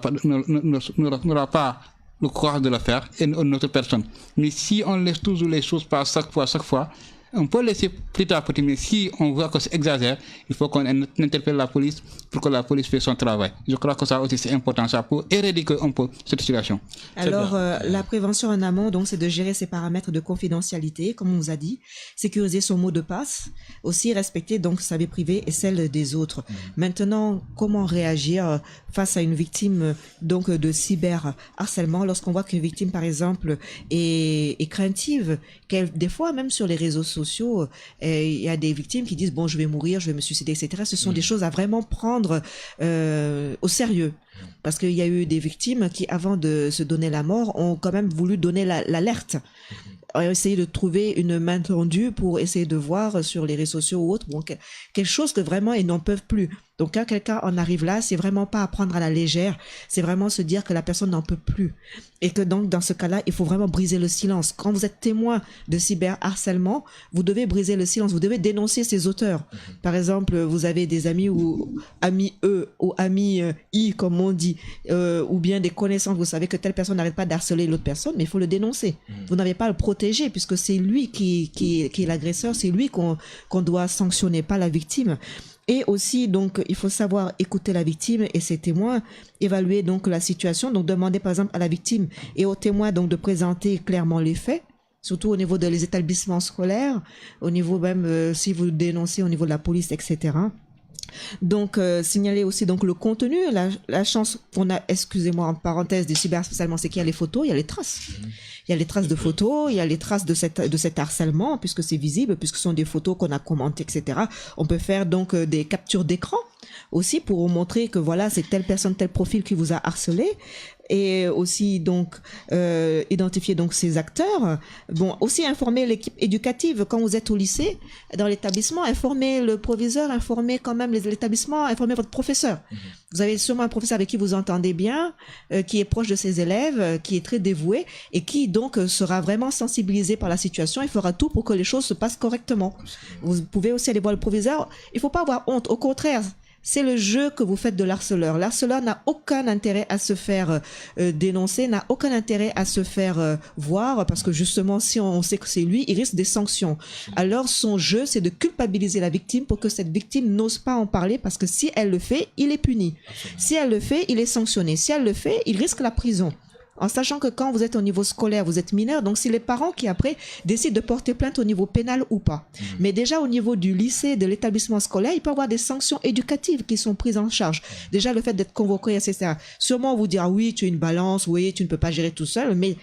pas le courage de le faire et une autre personne. Mais si on laisse toujours les choses passer chaque fois, on peut laisser petit à petit, mais si on voit que c'est exagère, il faut qu'on interpelle la police pour que la police fasse son travail. Je crois que ça aussi c'est important, ça peut éradiquer un peu cette situation. Alors, la prévention en amont, donc, c'est de gérer ses paramètres de confidentialité, comme on vous a dit, sécuriser son mot de passe, aussi respecter donc sa vie privée et celle des autres. Maintenant, comment réagir face à une victime donc de cyberharcèlement lorsqu'on voit qu'une victime, par exemple, est craintive, qu'elle, des fois même sur les réseaux sociaux, il y a des victimes qui disent bon, je vais mourir, je vais me suicider, etc. Ce sont des choses à vraiment prendre au sérieux. Parce qu'il y a eu des victimes qui, avant de se donner la mort, ont quand même voulu donner l'alerte. Essayer de trouver une main tendue pour essayer de voir sur les réseaux sociaux ou autres, bon, quelque chose que vraiment ils n'en peuvent plus. Donc quand quelqu'un en arrive là, c'est vraiment pas à prendre à la légère, c'est vraiment se dire que la personne n'en peut plus. Et que donc dans ce cas-là, il faut vraiment briser le silence. Quand vous êtes témoin de cyberharcèlement, vous devez briser le silence, vous devez dénoncer ces auteurs. Par exemple, vous avez des amis ou amis E ou amis I comme on dit, ou bien des connaissances, vous savez que telle personne n'arrête pas d'harceler l'autre personne, mais il faut le dénoncer. Vous n'avez pas à le protéger puisque c'est lui qui est l'agresseur, c'est lui qu'on doit sanctionner, pas la victime. Et aussi, donc, il faut savoir écouter la victime et ses témoins, évaluer donc la situation, donc demander par exemple à la victime et aux témoins donc de présenter clairement les faits, surtout au niveau des établissements scolaires, au niveau même si vous dénoncez au niveau de la police, etc. Donc, signaler aussi donc le contenu, la chance qu'on a, excusez-moi en parenthèse, des cyberharcèlements, c'est qu'il y a les photos, il y a les traces. Il y a les traces de photos, il y a les traces de cet harcèlement, puisque c'est visible, puisque ce sont des photos qu'on a commentées, etc. On peut faire donc des captures d'écran aussi pour montrer que voilà, c'est telle personne, tel profil qui vous a harcelé. Et aussi donc identifier donc ces acteurs. Bon, aussi informer l'équipe éducative quand vous êtes au lycée, dans l'établissement, informer le proviseur, informer quand même l'établissement, informer votre professeur. Vous avez sûrement un professeur avec qui vous entendez bien, qui est proche de ses élèves, qui est très dévoué et qui donc sera vraiment sensibilisé par la situation et fera tout pour que les choses se passent correctement. Vous pouvez aussi aller voir le proviseur. Il faut pas avoir honte, au contraire. C'est le jeu que vous faites de l'harceleur. L'harceleur n'a aucun intérêt à se faire dénoncer, n'a aucun intérêt à se faire voir, parce que justement, si on sait que c'est lui, il risque des sanctions. Alors, son jeu, c'est de culpabiliser la victime pour que cette victime n'ose pas en parler, parce que si elle le fait, il est puni. Si elle le fait, il est sanctionné. Si elle le fait, il risque la prison. En sachant que quand vous êtes au niveau scolaire, vous êtes mineur, donc c'est les parents qui après décident de porter plainte au niveau pénal ou pas. Mais déjà au niveau du lycée, de l'établissement scolaire, il peut y avoir des sanctions éducatives qui sont prises en charge. Déjà le fait d'être convoqué, etc. Sûrement on vous dira oui, tu es une balance, oui, tu ne peux pas gérer tout seul, mais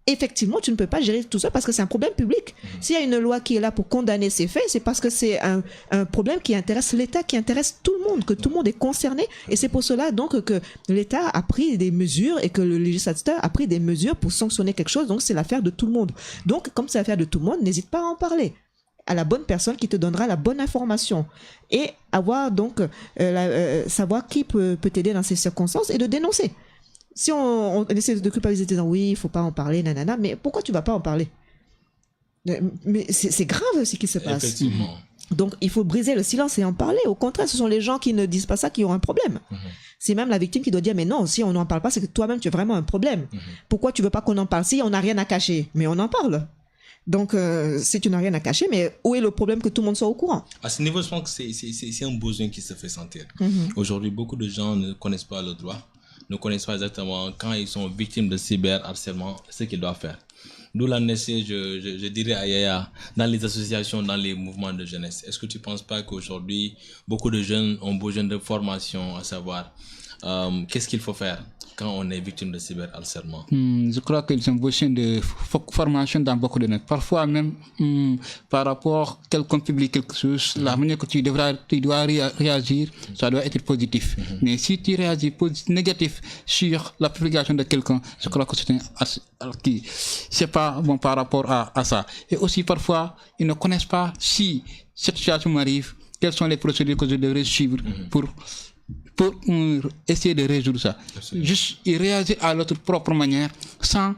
effectivement, tu ne peux pas gérer tout seul parce que c'est un problème public. S'il y a une loi qui est là pour condamner ces faits, c'est parce que c'est un problème qui intéresse l'État, qui intéresse tout le monde, que tout le monde est concerné. Et c'est pour cela donc que l'État a pris des mesures et que le législateur a pris des mesures pour sanctionner quelque chose. Donc c'est l'affaire de tout le monde. Donc comme c'est l'affaire de tout le monde, n'hésite pas à en parler à la bonne personne qui te donnera la bonne information et avoir donc savoir qui peut t'aider dans ces circonstances et de dénoncer. Si on essaie de culpabiliser en disant oui, il faut pas en parler, nanana, mais pourquoi tu vas pas en parler? Mais c'est grave ce qui se passe. Effectivement. Donc il faut briser le silence et en parler. Au contraire, ce sont les gens qui ne disent pas ça qui ont un problème. C'est même la victime qui doit dire mais non, si on n'en parle pas, c'est que toi-même tu as vraiment un problème. Pourquoi tu veux pas qu'on en parle? Si on n'a rien à cacher, mais on en parle. Donc, si tu n'as rien à cacher, mais où est le problème que tout le monde soit au courant? À ce niveau, je pense que c'est un besoin qui se fait sentir. Aujourd'hui, beaucoup de gens ne connaissent pas le droit, ne connaissent pas exactement quand ils sont victimes de cyberharcèlement, ce qu'ils doivent faire. D'où la nécessité, je dirais à Yaya, dans les associations, dans les mouvements de jeunesse. Est-ce que tu ne penses pas qu'aujourd'hui, beaucoup de jeunes ont besoin de formation, à savoir qu'est-ce qu'il faut faire quand on est victime de cyberharcèlement? Je crois qu'ils ont besoin de formation dans beaucoup de domaines. Parfois même, par rapport à quelqu'un publie quelque chose, la manière que tu dois réagir, ça doit être positif. Mais si tu réagis négatif sur la publication de quelqu'un, je crois que c'est pas bon par rapport à ça. Et aussi parfois, ils ne connaissent pas si cette situation m'arrive, quelles sont les procédures que je devrais suivre pour essayer de résoudre ça. Absolument. Juste réagir à notre propre manière sans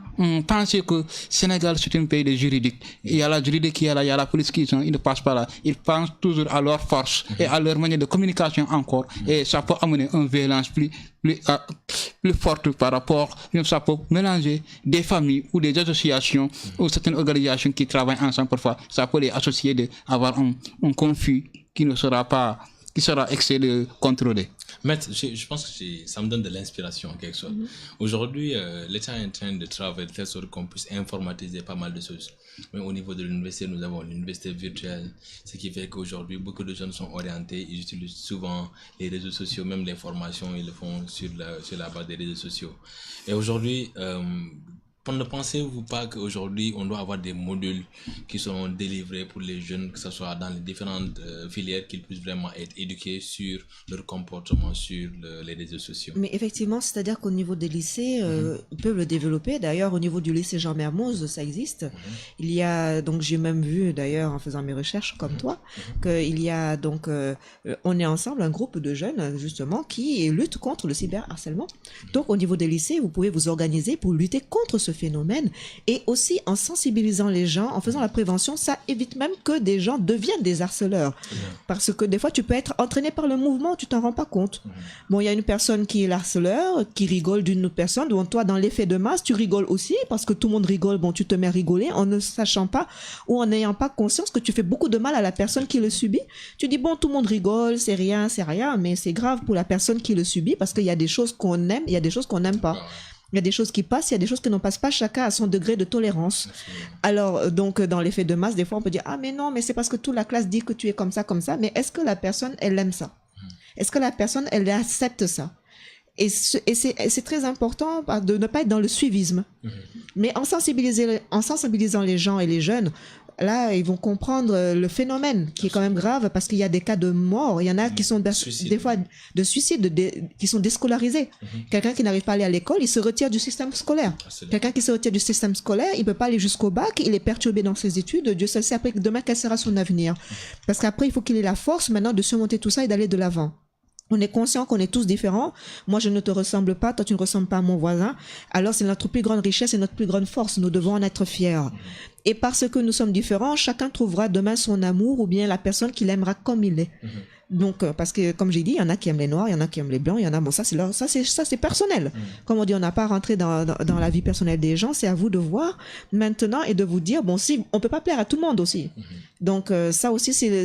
penser que Sénégal c'est un pays de juridique. Il y a la juridique, il y a la police ils ne passent pas là. Ils pensent toujours à leur force et à leur manière de communication encore. Et ça peut amener une violence plus forte par rapport, ça peut mélanger des familles ou des associations ou certaines organisations qui travaillent ensemble parfois. Ça peut les associer d'avoir un conflit qui sera excès de contrôler. Maître, je pense que ça me donne de l'inspiration en quelque sorte. Aujourd'hui, l'État est en train de travailler de telle sorte qu'on puisse informatiser pas mal de choses. Mais au niveau de l'université, nous avons l'université virtuelle, ce qui fait qu'aujourd'hui, beaucoup de jeunes sont orientés, ils utilisent souvent les réseaux sociaux, même les formations, ils le font sur la base des réseaux sociaux. Et aujourd'hui, ne pensez-vous pas qu'aujourd'hui, on doit avoir des modules qui sont délivrés pour les jeunes, que ce soit dans les différentes filières, qu'ils puissent vraiment être éduqués sur leur comportement sur les réseaux sociaux? Mais effectivement, c'est-à-dire qu'au niveau des lycées, ils peuvent le développer. D'ailleurs, au niveau du lycée Jean Mermoz, ça existe. Il y a, donc j'ai même vu, d'ailleurs, en faisant mes recherches comme toi, qu'il y a donc, on est ensemble, un groupe de jeunes, justement, qui luttent contre le cyberharcèlement. Donc, au niveau des lycées, vous pouvez vous organiser pour lutter contre ce phénomène, et aussi en sensibilisant les gens, en faisant la prévention, ça évite même que des gens deviennent des harceleurs. Parce que des fois, tu peux être entraîné par le mouvement, tu t'en rends pas compte. Bon, il y a une personne qui est l'harceleur, qui rigole d'une autre personne, donc toi, dans l'effet de masse, tu rigoles aussi, parce que tout le monde rigole, bon, tu te mets à rigoler en ne sachant pas, ou en n'ayant pas conscience que tu fais beaucoup de mal à la personne qui le subit. Tu dis, bon, tout le monde rigole, c'est rien, mais c'est grave pour la personne qui le subit, parce qu'il y a des choses qu'on aime, il y a des choses qu'on n'aime pas. Il y a des choses qui passent, il y a des choses qui n'en passent pas, chacun à son degré de tolérance. Alors, donc, dans l'effet de masse, des fois, on peut dire, ah, mais non, mais c'est parce que toute la classe dit que tu es comme ça, mais est-ce que la personne, elle aime ça? Est-ce que la personne, elle accepte ça? Et c'est très important de ne pas être dans le suivisme. Mais en sensibilisant les gens et les jeunes, là, ils vont comprendre le phénomène qui est quand même grave, parce qu'il y a des cas de mort. Il y en a qui sont des fois de suicides, qui sont déscolarisés. Quelqu'un qui n'arrive pas à aller à l'école, il se retire du système scolaire. Quelqu'un qui se retire du système scolaire, il peut pas aller jusqu'au bac, il est perturbé dans ses études. Dieu seul sait après demain quel sera son avenir. Parce qu'après, il faut qu'il ait la force maintenant de surmonter tout ça et d'aller de l'avant. On est conscient qu'on est tous différents. Moi, je ne te ressemble pas, toi, tu ne ressembles pas à mon voisin. Alors, c'est notre plus grande richesse et notre plus grande force. Nous devons en être fiers. Et parce que nous sommes différents, chacun trouvera demain son amour ou bien la personne qu'il aimera comme il est. Donc, parce que, comme j'ai dit, il y en a qui aiment les noirs, il y en a qui aiment les blancs, il y en a, bon, ça c'est personnel. Comme on dit, on n'a pas rentré dans la vie personnelle des gens, c'est à vous de voir maintenant et de vous dire, bon, si, on peut pas plaire à tout le monde aussi. Donc, ça aussi, c'est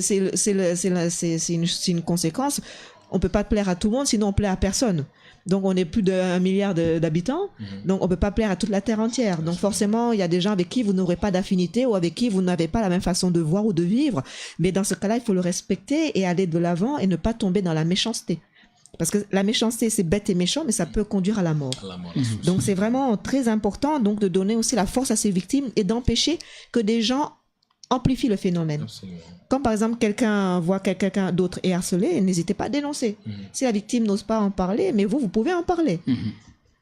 une conséquence. On peut pas plaire à tout le monde, sinon on plaît à personne. Donc, on est plus d'1 milliard d'habitants. Donc, on peut pas plaire à toute la terre entière. Donc, forcément, il y a des gens avec qui vous n'aurez pas d'affinité ou avec qui vous n'avez pas la même façon de voir ou de vivre. Mais dans ce cas-là, il faut le respecter et aller de l'avant et ne pas tomber dans la méchanceté. Parce que la méchanceté, c'est bête et méchant, mais ça peut conduire à la mort. Donc, c'est vraiment très important donc de donner aussi la force à ces victimes et d'empêcher que des gens amplifient le phénomène. Absolument. Comme par exemple, quelqu'un voit que quelqu'un d'autre est harcelé, n'hésitez pas à dénoncer. Si la victime n'ose pas en parler, mais vous pouvez en parler.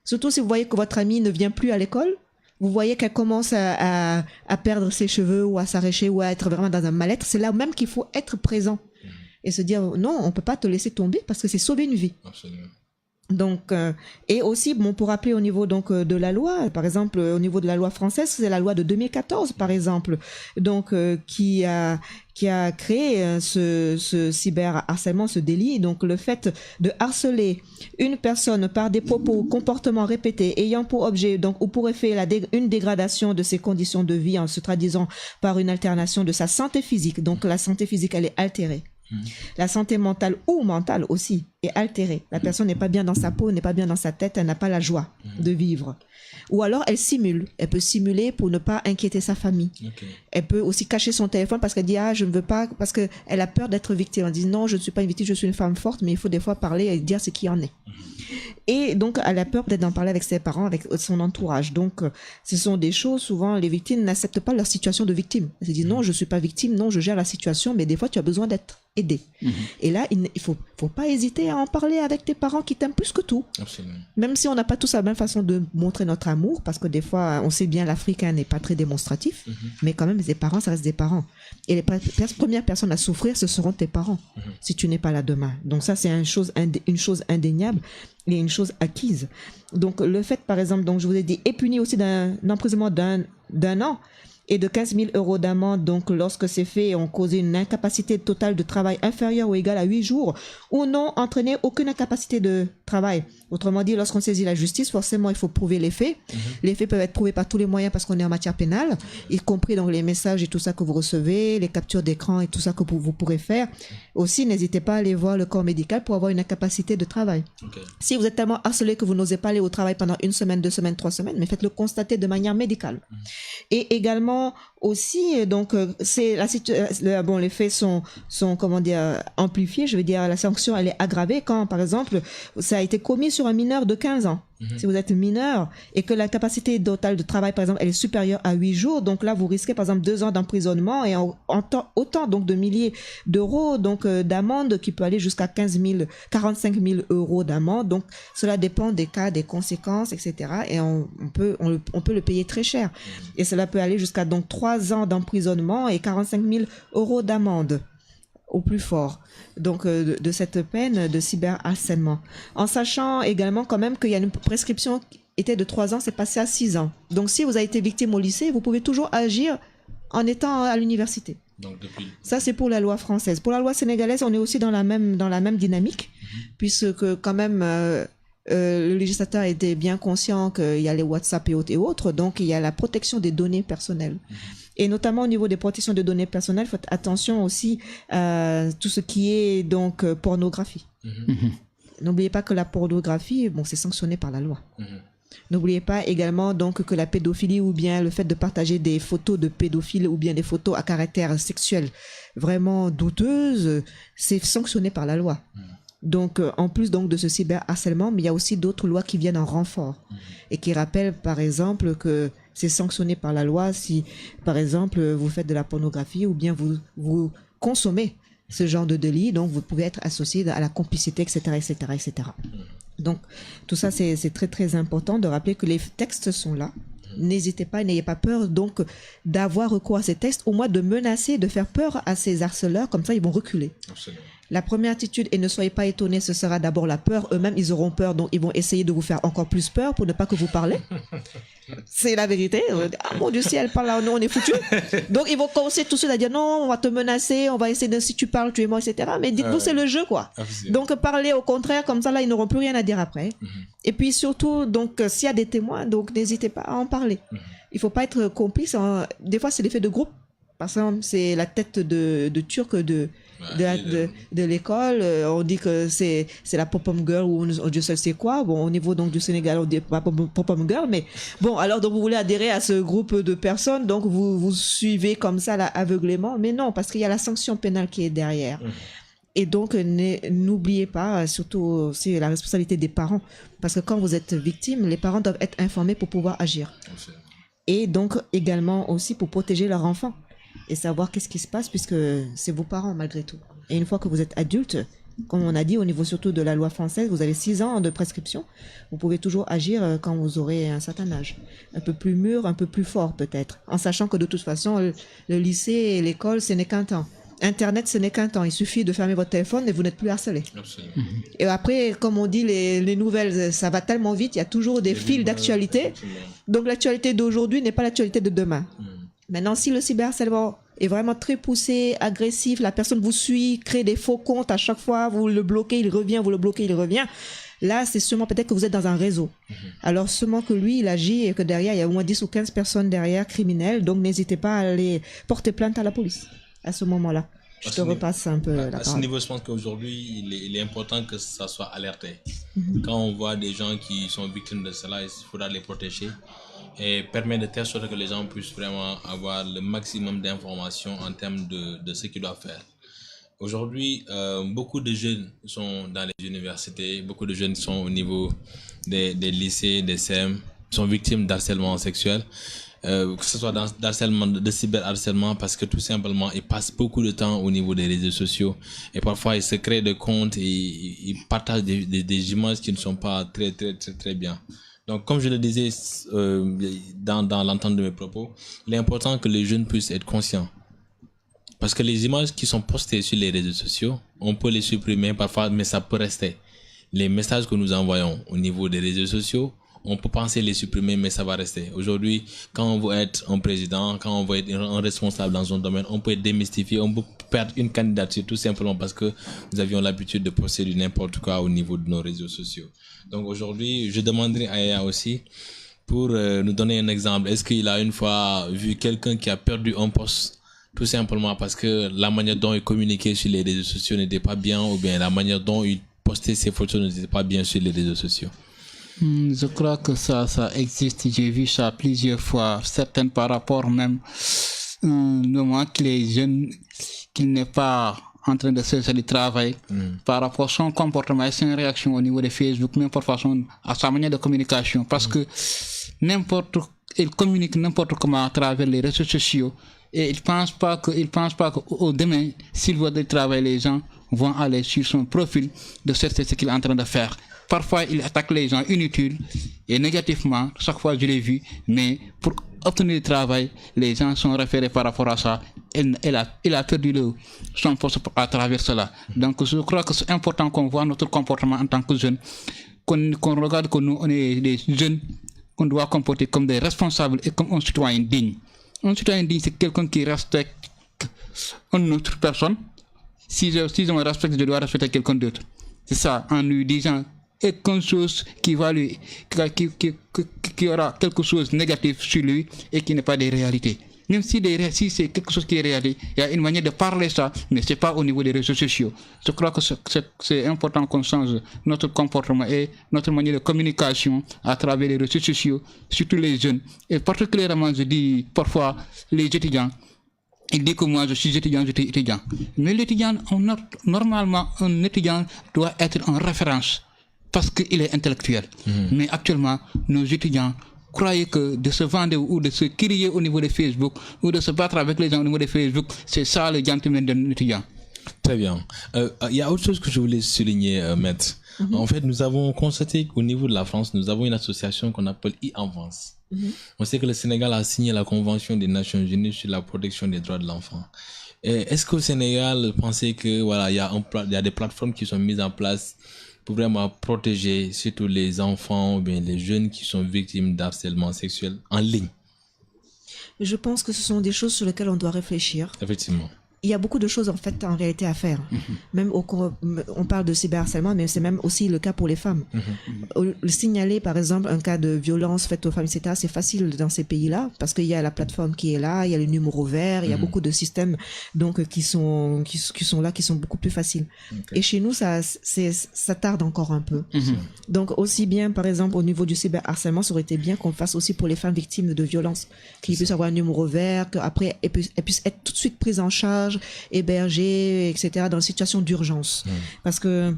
Surtout si vous voyez que votre amie ne vient plus à l'école, vous voyez qu'elle commence à perdre ses cheveux ou à s'arracher ou à être vraiment dans un mal-être, c'est là même qu'il faut être présent. Et se dire, non, on ne peut pas te laisser tomber parce que c'est sauver une vie. Absolument. Donc, et aussi, bon, pour rappeler au niveau donc de la loi, par exemple, au niveau de la loi française, c'est la loi de 2014, par exemple, donc qui a créé ce cyberharcèlement, ce délit. Donc, le fait de harceler une personne par des propos ou comportements répétés ayant pour objet donc ou pour effet une dégradation de ses conditions de vie en se traduisant par une altération de sa santé physique. Donc, la santé physique, elle est altérée. La santé mentale ou mentale aussi est altérée. La personne n'est pas bien dans sa peau, n'est pas bien dans sa tête, elle n'a pas la joie de vivre. Ou alors elle simule. Elle peut simuler pour ne pas inquiéter sa famille. Elle peut aussi cacher son téléphone parce qu'elle dit je ne veux pas, parce qu'elle a peur d'être victime. Elle dit non, je ne suis pas une victime, je suis une femme forte, mais il faut des fois parler et dire ce qui en est. Et donc elle a peur peut-être d'en parler avec ses parents, avec son entourage. Donc ce sont des choses, souvent les victimes n'acceptent pas leur situation de victime. Elles se disent non, je ne suis pas victime, non, je gère la situation, mais des fois tu as besoin d'être aidé. Et là, il faut pas hésiter à en parler avec tes parents qui t'aiment plus que tout. Absolument. Même si on n'a pas tous la même façon de montrer notre amour, parce que des fois, on sait bien l'Africain n'est pas très démonstratif, mais quand même, les parents, ça reste des parents. Et les premières personnes à souffrir, ce seront tes parents, si tu n'es pas là demain. Donc ça, c'est une chose indéniable et une chose acquise. Donc le fait, par exemple, donc je vous ai dit, est puni aussi d'un emprisonnement d'un an et de 15 000 € d'amende, donc lorsque ces faits ont causé une incapacité totale de travail inférieure ou égale à 8 jours ou n'ont entraîné aucune incapacité de travail. Autrement dit, lorsqu'on saisit la justice, forcément, il faut prouver les faits. Les faits peuvent être prouvés par tous les moyens parce qu'on est en matière pénale, y compris donc les messages et tout ça que vous recevez, les captures d'écran et tout ça que vous pourrez faire. Aussi, n'hésitez pas à aller voir le corps médical pour avoir une incapacité de travail. Si vous êtes tellement harcelé que vous n'osez pas aller au travail pendant 1 semaine, 2 semaines, 3 semaines, mais faites-le constater de manière médicale. Et également, aussi, donc c'est les faits sont comment dire amplifiés. Je veux dire, la sanction elle est aggravée quand, par exemple, ça a été commis sur un mineur de 15 ans. Si vous êtes mineur et que la capacité totale de travail, par exemple, elle est supérieure à 8 jours, donc là, vous risquez, par exemple, 2 ans d'emprisonnement et autant donc de milliers d'euros donc d'amende qui peut aller jusqu'à 45 000 € d'amende. Donc, cela dépend des cas, des conséquences, etc. Et on peut le payer très cher. Et cela peut aller jusqu'à donc 3 ans d'emprisonnement et 45 000 € d'amende au plus fort, donc de cette peine de cyberharcèlement. En sachant également quand même qu'il y a une prescription qui était de 3 ans, c'est passé à 6 ans. Donc si vous avez été victime au lycée, vous pouvez toujours agir en étant à l'université. Donc, ça, c'est pour la loi française. Pour la loi sénégalaise, on est aussi dans la même dynamique, puisque quand même... le législateur était bien conscient qu'il y a les WhatsApp et autres, donc il y a la protection des données personnelles. Et notamment au niveau des protections de données personnelles, faites attention aussi à tout ce qui est donc pornographie. N'oubliez pas que la pornographie, c'est sanctionné par la loi. N'oubliez pas également donc que la pédophilie ou bien le fait de partager des photos de pédophiles ou bien des photos à caractère sexuel vraiment douteuses, c'est sanctionné par la loi. Donc, en plus donc de ce cyberharcèlement, mais il y a aussi d'autres lois qui viennent en renfort et qui rappellent, par exemple, que c'est sanctionné par la loi si, par exemple, vous faites de la pornographie ou bien vous consommez ce genre de délit, donc vous pouvez être associé à la complicité, etc., etc., etc. Donc, tout ça, c'est très, très important de rappeler que les textes sont là. N'hésitez pas, n'ayez pas peur donc d'avoir recours à ces textes, au moins de menacer, de faire peur à ces harceleurs, comme ça ils vont reculer. Absolument. La première attitude, et ne soyez pas étonnés, ce sera d'abord la peur. Eux-mêmes, ils auront peur, donc ils vont essayer de vous faire encore plus peur pour ne pas que vous parlez. C'est la vérité. Ah mon Dieu, si elle parle là, nous on est foutus. Donc ils vont commencer tout de suite à dire non, on va te menacer, on va essayer de, si tu parles, tu es mort, etc. Mais dites-vous, c'est le jeu, quoi. Donc parlez au contraire, comme ça là, ils n'auront plus rien à dire après. Et puis surtout, donc s'il y a des témoins, donc n'hésitez pas à en parler. Il faut pas être complice. Des fois, c'est l'effet de groupe. Par exemple, c'est la tête de Turc de l'école. On dit que c'est la pop-up girl ou Dieu seul sait quoi. Bon, au niveau donc du Sénégal, on dit pas pop-up girl, mais bon, alors donc vous voulez adhérer à ce groupe de personnes, donc vous suivez comme ça là aveuglément, mais non, parce qu'il y a la sanction pénale qui est derrière. Et donc, n'oubliez pas, surtout, c'est la responsabilité des parents, parce que quand vous êtes victime, les parents doivent être informés pour pouvoir agir. Et donc également aussi pour protéger leur enfant et savoir qu'est-ce qui se passe, puisque c'est vos parents malgré tout. Et une fois que vous êtes adulte, comme on a dit au niveau surtout de la loi française, vous avez 6 ans de prescription. Vous pouvez toujours agir quand vous aurez un certain âge. Un peu plus mûr, un peu plus fort peut-être. En sachant que de toute façon, le lycée et l'école, ce n'est qu'un temps. Internet, ce n'est qu'un temps. Il suffit de fermer votre téléphone et vous n'êtes plus harcelé. Et après, comme on dit, les nouvelles, ça va tellement vite, il y a toujours des fils d'actualité. Donc l'actualité d'aujourd'hui n'est pas l'actualité de demain. Maintenant, si le cyberharcèlement est vraiment très poussé, agressif, la personne vous suit, crée des faux comptes à chaque fois, vous le bloquez, il revient, vous le bloquez, il revient. Là, c'est sûrement peut-être que vous êtes dans un réseau. Alors, sûrement que lui, il agit et que derrière, il y a au moins 10 ou 15 personnes derrière, criminelles. Donc, n'hésitez pas à aller porter plainte à la police à ce moment-là. Je te repasse un peu la parole. À ce niveau, je pense qu'aujourd'hui, il est important que ça soit alerté. Quand on voit des gens qui sont victimes de cela, il faudra les protéger et permettre de telle sorte que les gens puissent vraiment avoir le maximum d'informations en termes de ce qu'ils doivent faire. Aujourd'hui, beaucoup de jeunes sont dans les universités, beaucoup de jeunes sont au niveau des lycées, des CEM, sont victimes d'harcèlement sexuel. Que ce soit d'harcèlement, de cyberharcèlement, parce que tout simplement, ils passent beaucoup de temps au niveau des réseaux sociaux et parfois ils se créent des comptes et ils partagent des images qui ne sont pas très bien. Donc, comme je le disais dans l'entente de mes propos, il est important que les jeunes puissent être conscients. Parce que les images qui sont postées sur les réseaux sociaux, on peut les supprimer parfois, mais ça peut rester. Les messages que nous envoyons au niveau des réseaux sociaux, on peut penser les supprimer, mais ça va rester. Aujourd'hui, quand on veut être un président, quand on veut être un responsable dans un domaine, on peut être démystifié, on peut perdre une candidature tout simplement parce que nous avions l'habitude de poster du n'importe quoi au niveau de nos réseaux sociaux. Donc aujourd'hui, je demanderai à Yaya aussi pour nous donner un exemple. Est-ce qu'il a une fois vu quelqu'un qui a perdu un poste tout simplement parce que la manière dont il communiquait sur les réseaux sociaux n'était pas bien, ou bien la manière dont il postait ses photos n'était pas bien sur les réseaux sociaux? Je crois que ça existe. J'ai vu ça plusieurs fois, certaines par rapport même au moment que les jeunes qui n'est pas en train de chercher du travail, par rapport à son comportement, c'est une réaction au niveau de Facebook, même parfois à sa manière de communication, parce que il communique n'importe comment à travers les réseaux sociaux et il pense pas que au demain, s'il veut du travail, les gens vont aller sur son profil de chercher ce qu'il est en train de faire. Parfois, il attaque les gens inutiles et négativement. Chaque fois, je l'ai vu. Mais pour obtenir du travail, les gens sont référés par rapport à ça. Il a perdu son poste à travers cela. Donc, je crois que c'est important qu'on voit notre comportement en tant que jeunes. Qu'on regarde que nous, on est des jeunes, qu'on doit comporter comme des responsables et comme un citoyen digne. Un citoyen digne, c'est quelqu'un qui respecte une autre personne. Si je me respecte, je dois respecter quelqu'un d'autre. C'est ça, en lui disant quelque chose qui va qui aura quelque chose de négatif sur lui et qui n'est pas des réalités. Même si c'est quelque chose qui est réalité, il y a une manière de parler ça, mais c'est pas au niveau des réseaux sociaux. Je crois que c'est important qu'on change notre comportement et notre manière de communication à travers les réseaux sociaux, surtout les jeunes. Et particulièrement, je dis parfois les étudiants. Il dit que moi je suis étudiant. Mais l'étudiant, normalement, un étudiant doit être en référence parce qu'il est intellectuel. Mais actuellement, nos étudiants croient que de se vendre ou de se crier au niveau de Facebook ou de se battre avec les gens au niveau de Facebook, c'est ça le gentleman d'un étudiant. Très bien. Il y a autre chose que je voulais souligner, Maître. En fait, nous avons constaté qu'au niveau de la France, nous avons une association qu'on appelle e-Enfance. On sait que le Sénégal a signé la Convention des Nations Unies sur la protection des droits de l'enfant. Est-ce qu'au Sénégal, pensez que voilà, il y a des plateformes qui sont mises en place pour vraiment protéger surtout les enfants ou bien les jeunes qui sont victimes d'harcèlement sexuel en ligne? Je pense que ce sont des choses sur lesquelles on doit réfléchir. Effectivement. Il y a beaucoup de choses en fait en réalité à faire. Même on parle de cyberharcèlement, mais c'est même aussi le cas pour les femmes. Signaler par exemple un cas de violence faite aux femmes, etc., c'est facile dans ces pays-là parce qu'il y a la plateforme qui est là, il y a le numéro vert, il y a beaucoup de systèmes donc qui sont là, qui sont beaucoup plus faciles. Et chez nous, ça tarde encore un peu. Donc aussi bien par exemple au niveau du cyberharcèlement, ça aurait été bien qu'on fasse aussi pour les femmes victimes de violences, qu'ils puissent avoir un numéro vert, qu'après elles puissent être tout de suite prises en charge, hébergés, etc., dans une situation d'urgence. Parce que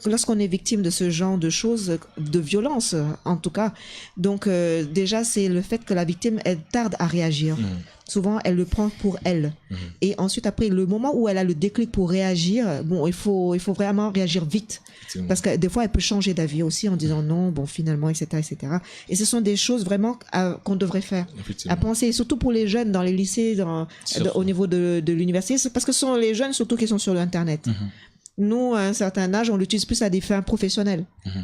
lorsqu'on est victime de ce genre de choses, de violence, en tout cas, donc déjà, c'est le fait que la victime, elle tarde à réagir. Souvent, elle le prend pour elle. Et ensuite, après, le moment où elle a le déclic pour réagir, bon, il faut vraiment réagir vite. Parce que des fois, elle peut changer d'avis aussi en disant non, bon, finalement, etc., etc. Et ce sont des choses vraiment qu'on devrait faire. À penser, surtout pour les jeunes dans les lycées, au niveau de l'université, c'est parce que ce sont les jeunes surtout qui sont sur l'Internet. Nous, à un certain âge, on l'utilise plus à des fins professionnelles.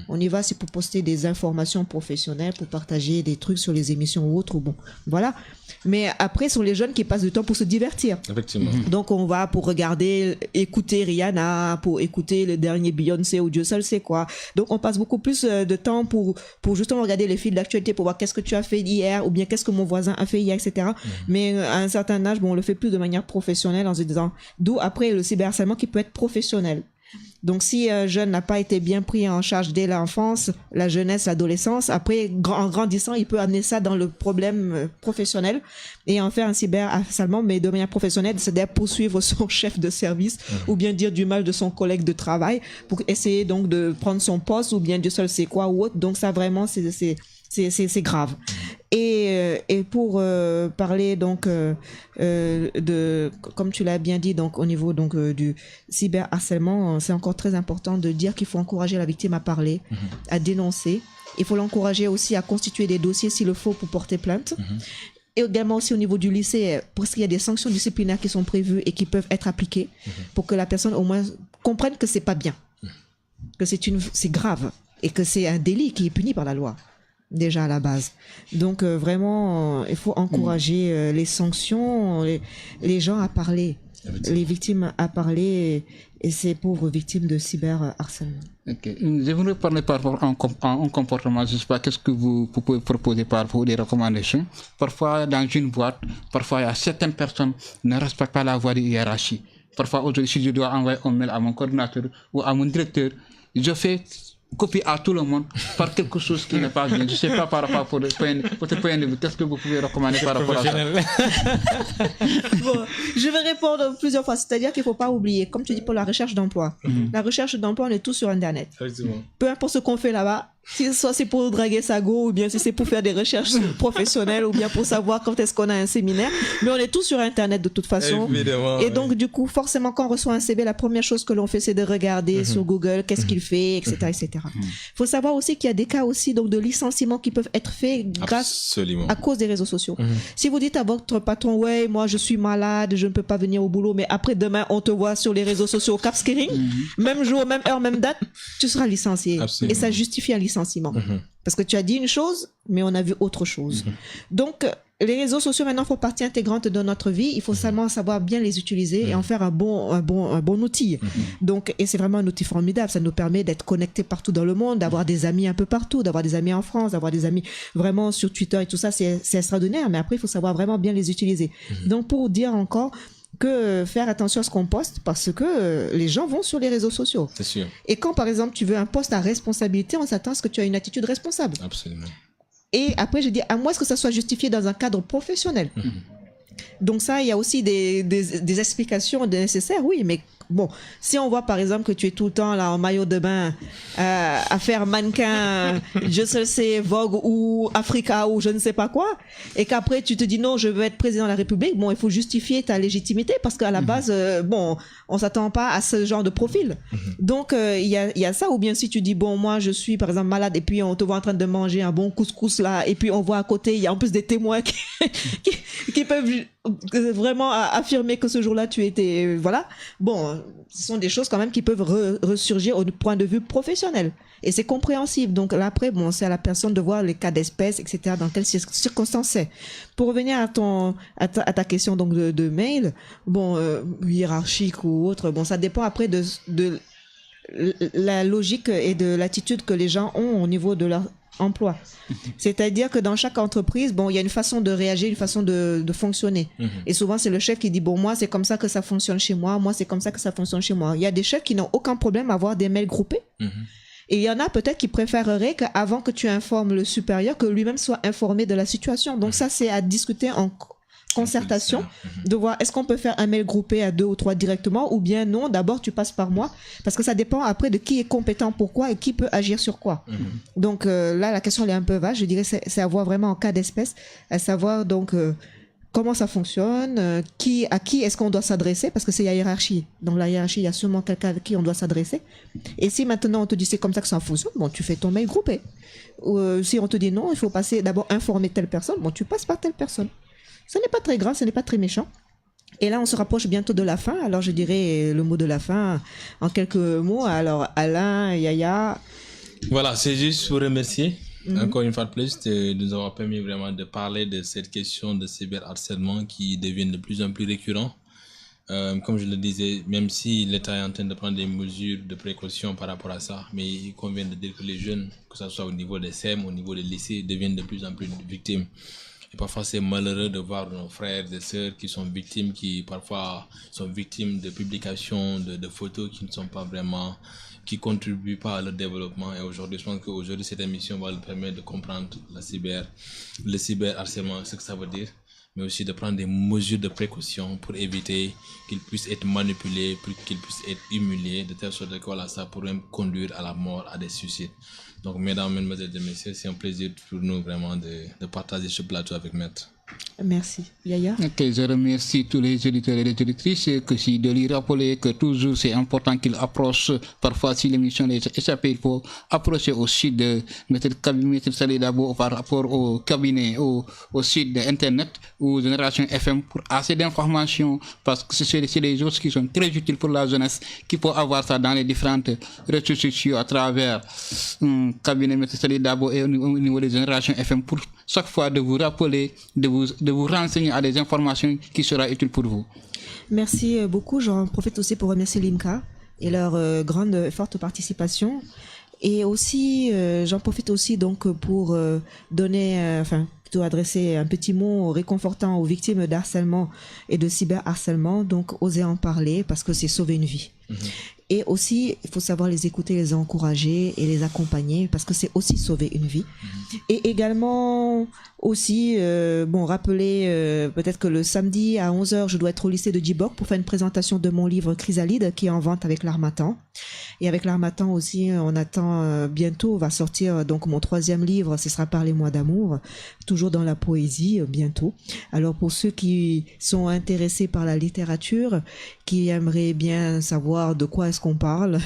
On y va, c'est pour poster des informations professionnelles, pour partager des trucs sur les émissions ou autres. Bon, voilà. Mais après, ce sont les jeunes qui passent du temps pour se divertir. Effectivement. Donc, on va pour regarder, écouter Rihanna, pour écouter le dernier Beyoncé ou Dieu seul sait quoi. Donc, on passe beaucoup plus de temps pour justement regarder les fils d'actualité, pour voir qu'est-ce que tu as fait hier, ou bien qu'est-ce que mon voisin a fait hier, etc. Mais à un certain âge, bon, on le fait plus de manière professionnelle en se disant, d'où après le cyberharcèlement qui peut être professionnel. Donc, si un jeune n'a pas été bien pris en charge dès l'enfance, la jeunesse, l'adolescence, après, en grandissant, il peut amener ça dans le problème professionnel et en faire un cyberharcèlement, mais de manière professionnelle, c'est-à-dire poursuivre son chef de service ou bien dire du mal de son collègue de travail pour essayer donc de prendre son poste ou bien Dieu seul sait quoi ou autre. Donc, ça vraiment, c'est grave. Et pour parler donc de, comme tu l'as bien dit, donc au niveau donc du cyberharcèlement, c'est encore très important de dire qu'il faut encourager la victime à parler, à dénoncer. Il faut l'encourager aussi à constituer des dossiers s'il le faut pour porter plainte. Et également aussi au niveau du lycée, parce qu'il y a des sanctions disciplinaires qui sont prévues et qui peuvent être appliquées pour que la personne au moins comprenne que c'est pas bien, que c'est grave et que c'est un délit qui est puni par la loi. Déjà à la base. Donc vraiment, il faut encourager les sanctions, les gens à parler, les victimes à parler, et ces pauvres victimes de cyberharcèlement. Okay. Je voudrais parler par rapport à un comportement, je ne sais pas, qu'est-ce que vous pouvez proposer par rapport aux recommandations. Parfois, dans une boîte, parfois, il y a certaines personnes qui ne respectent pas la voie de hiérarchie. Parfois, aujourd'hui, si je dois envoyer un mail à mon coordinateur ou à mon directeur, je fais copie à tout le monde par quelque chose qui n'est pas bien. Je ne sais pas par rapport à votre point de vue. Qu'est-ce que vous pouvez recommander par rapport à ça? Bon, je vais répondre plusieurs fois. C'est-à-dire qu'il ne faut pas oublier, comme tu dis pour la recherche d'emploi. La recherche d'emploi, on est tous sur Internet. Peu importe ce qu'on fait là-bas, si soit c'est pour draguer sa go, ou bien si c'est pour faire des recherches professionnelles, ou bien pour savoir quand est-ce qu'on a un séminaire. Mais on est tous sur Internet de toute façon. Évidemment, et donc, du coup, forcément, quand on reçoit un CV, la première chose que l'on fait, c'est de regarder sur Google qu'est-ce qu'il fait, etc., etc. Il faut savoir aussi qu'il y a des cas aussi donc, de licenciements qui peuvent être faits à cause des réseaux sociaux. Si vous dites à votre patron, ouais, moi je suis malade, je ne peux pas venir au boulot, mais après demain on te voit sur les réseaux sociaux au Cap Skirring, même jour, même heure, même date, tu seras licencié. Absolument. Et ça justifie un licenciement. Parce que tu as dit une chose, mais on a vu autre chose. Donc, les réseaux sociaux maintenant font partie intégrante de notre vie. Il faut seulement savoir bien les utiliser et en faire un bon outil. Donc, et c'est vraiment un outil formidable. Ça nous permet d'être connectés partout dans le monde, d'avoir des amis un peu partout, d'avoir des amis en France, d'avoir des amis vraiment sur Twitter et tout ça. C'est extraordinaire. Mais après, il faut savoir vraiment bien les utiliser. Donc, pour dire encore que faire attention à ce qu'on poste parce que les gens vont sur les réseaux sociaux. C'est sûr. Et quand, par exemple, tu veux un poste à responsabilité, on s'attend à ce que tu as une attitude responsable. Absolument. Et après, je dis, à moins que ça soit justifié dans un cadre professionnel. Donc ça, il y a aussi des explications nécessaires, oui, mais bon, si on voit par exemple que tu es tout le temps là en maillot de bain à faire mannequin, je sais, Vogue ou Africa ou je ne sais pas quoi, et qu'après tu te dis non, je veux être président de la République, bon, il faut justifier ta légitimité parce qu'à la base, bon, on s'attend pas à ce genre de profil. Donc il y a ça, ou bien si tu dis bon, moi je suis par exemple malade et puis on te voit en train de manger un bon couscous là, et puis on voit à côté, il y a en plus des témoins qui peuvent vraiment affirmer que ce jour-là tu étais, voilà. Bon, ce sont des choses quand même qui peuvent ressurgir au point de vue professionnel. Et c'est compréhensible. Donc là, après, bon, c'est à la personne de voir les cas d'espèce, etc., dans quelles circonstances c'est. Pour revenir à ta question donc de mail, bon, hiérarchique ou autre, bon, ça dépend après de la logique et de l'attitude que les gens ont au niveau de leur emploi. C'est-à-dire que dans chaque entreprise, bon, il y a une façon de réagir, une façon de fonctionner. Et souvent, c'est le chef qui dit, bon, moi, c'est comme ça que ça fonctionne chez moi, moi, c'est comme ça que ça fonctionne chez moi. Il y a des chefs qui n'ont aucun problème à avoir des mails groupés. Et il y en a peut-être qui préféreraient qu'avant que tu informes le supérieur, que lui-même soit informé de la situation. Donc ça, c'est à discuter en concertation, de voir est-ce qu'on peut faire un mail groupé à 2 ou 3 directement, ou bien non, d'abord tu passes par moi, parce que ça dépend après de qui est compétent pour quoi et qui peut agir sur quoi. Donc là, la question elle est un peu vaste, je dirais c'est à voir vraiment en cas d'espèce, à savoir donc comment ça fonctionne, à qui est-ce qu'on doit s'adresser, parce que c'est la hiérarchie. Dans la hiérarchie, il y a sûrement quelqu'un avec qui on doit s'adresser. Et si maintenant on te dit c'est comme ça que ça fonctionne, bon, tu fais ton mail groupé. Ou si on te dit non, il faut passer d'abord informer telle personne, bon, tu passes par telle personne. Ce n'est pas très grave, ce n'est pas très méchant. Et là, on se rapproche bientôt de la fin. Alors, je dirais le mot de la fin en quelques mots. Alors, Alain, Yaya. Voilà, c'est juste pour remercier encore une fois de plus de nous avoir permis vraiment de parler de cette question de cyberharcèlement qui devient de plus en plus récurrent. Comme je le disais, même si l'État est en train de prendre des mesures de précaution par rapport à ça, mais il convient de dire que les jeunes, que ce soit au niveau des CEM, au niveau des lycées, deviennent de plus en plus victimes. Et parfois, c'est malheureux de voir nos frères et sœurs qui sont victimes, qui parfois sont victimes de publications, de photos qui ne sont pas vraiment, qui contribuent pas à leur développement. Et aujourd'hui, je pense qu'aujourd'hui, cette émission va leur permettre de comprendre le cyberharcèlement, ce que ça veut dire, mais aussi de prendre des mesures de précaution pour éviter qu'ils puissent être manipulés, pour qu'ils puissent être humiliés, de telle sorte que voilà, ça pourrait conduire à la mort, à des suicides. Donc, mesdames, mesdemoiselles et messieurs, c'est un plaisir pour nous vraiment de partager ce plateau avec Maître. Merci. Yaya? Ok, je remercie tous les auditeurs et les auditrices que si de lui rappeler que toujours c'est important qu'il approche, parfois si l'émission est échappée, il faut approcher au site de Maître Salih Dabo par rapport au cabinet, au site d'internet ou Génération FM pour assez d'informations parce que c'est des choses qui sont très utiles pour la jeunesse qui peut avoir ça dans les différentes réseaux sociaux à travers cabinet Maître Salih Dabo et au niveau des Générations FM pour chaque fois de vous rappeler, de vous renseigner à des informations qui seront utiles pour vous. Merci beaucoup. J'en profite aussi pour remercier l'INCA et leur grande et forte participation. Et aussi, j'en profite aussi donc pour donner, plutôt adresser un petit mot réconfortant aux victimes d'harcèlement et de cyberharcèlement. Donc, osez en parler parce que c'est sauver une vie. Et aussi, il faut savoir les écouter, les encourager et les accompagner parce que c'est aussi sauver une vie. Et également, aussi, rappeler peut-être que le samedi à 11h, je dois être au lycée de Djibok pour faire une présentation de mon livre Chrysalide qui est en vente avec l'Harmattan. Et avec l'Harmattan aussi, on attend bientôt, va sortir donc mon 3e livre, ce sera Parlez-moi d'amour, toujours dans la poésie bientôt. Alors pour ceux qui sont intéressés par la littérature, qui aimeraient bien savoir de quoi est-ce qu'on parle,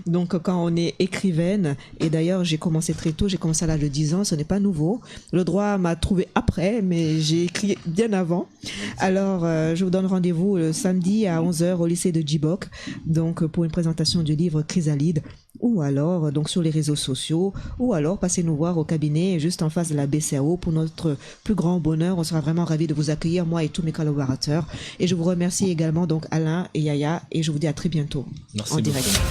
donc quand on est écrivaine, et d'ailleurs j'ai commencé très tôt, j'ai commencé à l'âge de 10 ans, ce n'est pas nouveau. Le droit m'a trouvé après, mais j'ai écrit bien avant. Alors je vous donne rendez-vous le samedi à 11h au lycée de Djibok, donc pour une présentation du livre Chrysalide, ou alors donc sur les réseaux sociaux, ou alors passez nous voir au cabinet juste en face de la BCAO pour notre plus grand bonheur. On sera vraiment ravis de vous accueillir, moi et tous mes collaborateurs. Et je vous remercie également donc Alain et Yaya, et je vous dis à très bientôt. Merci en beaucoup. direct.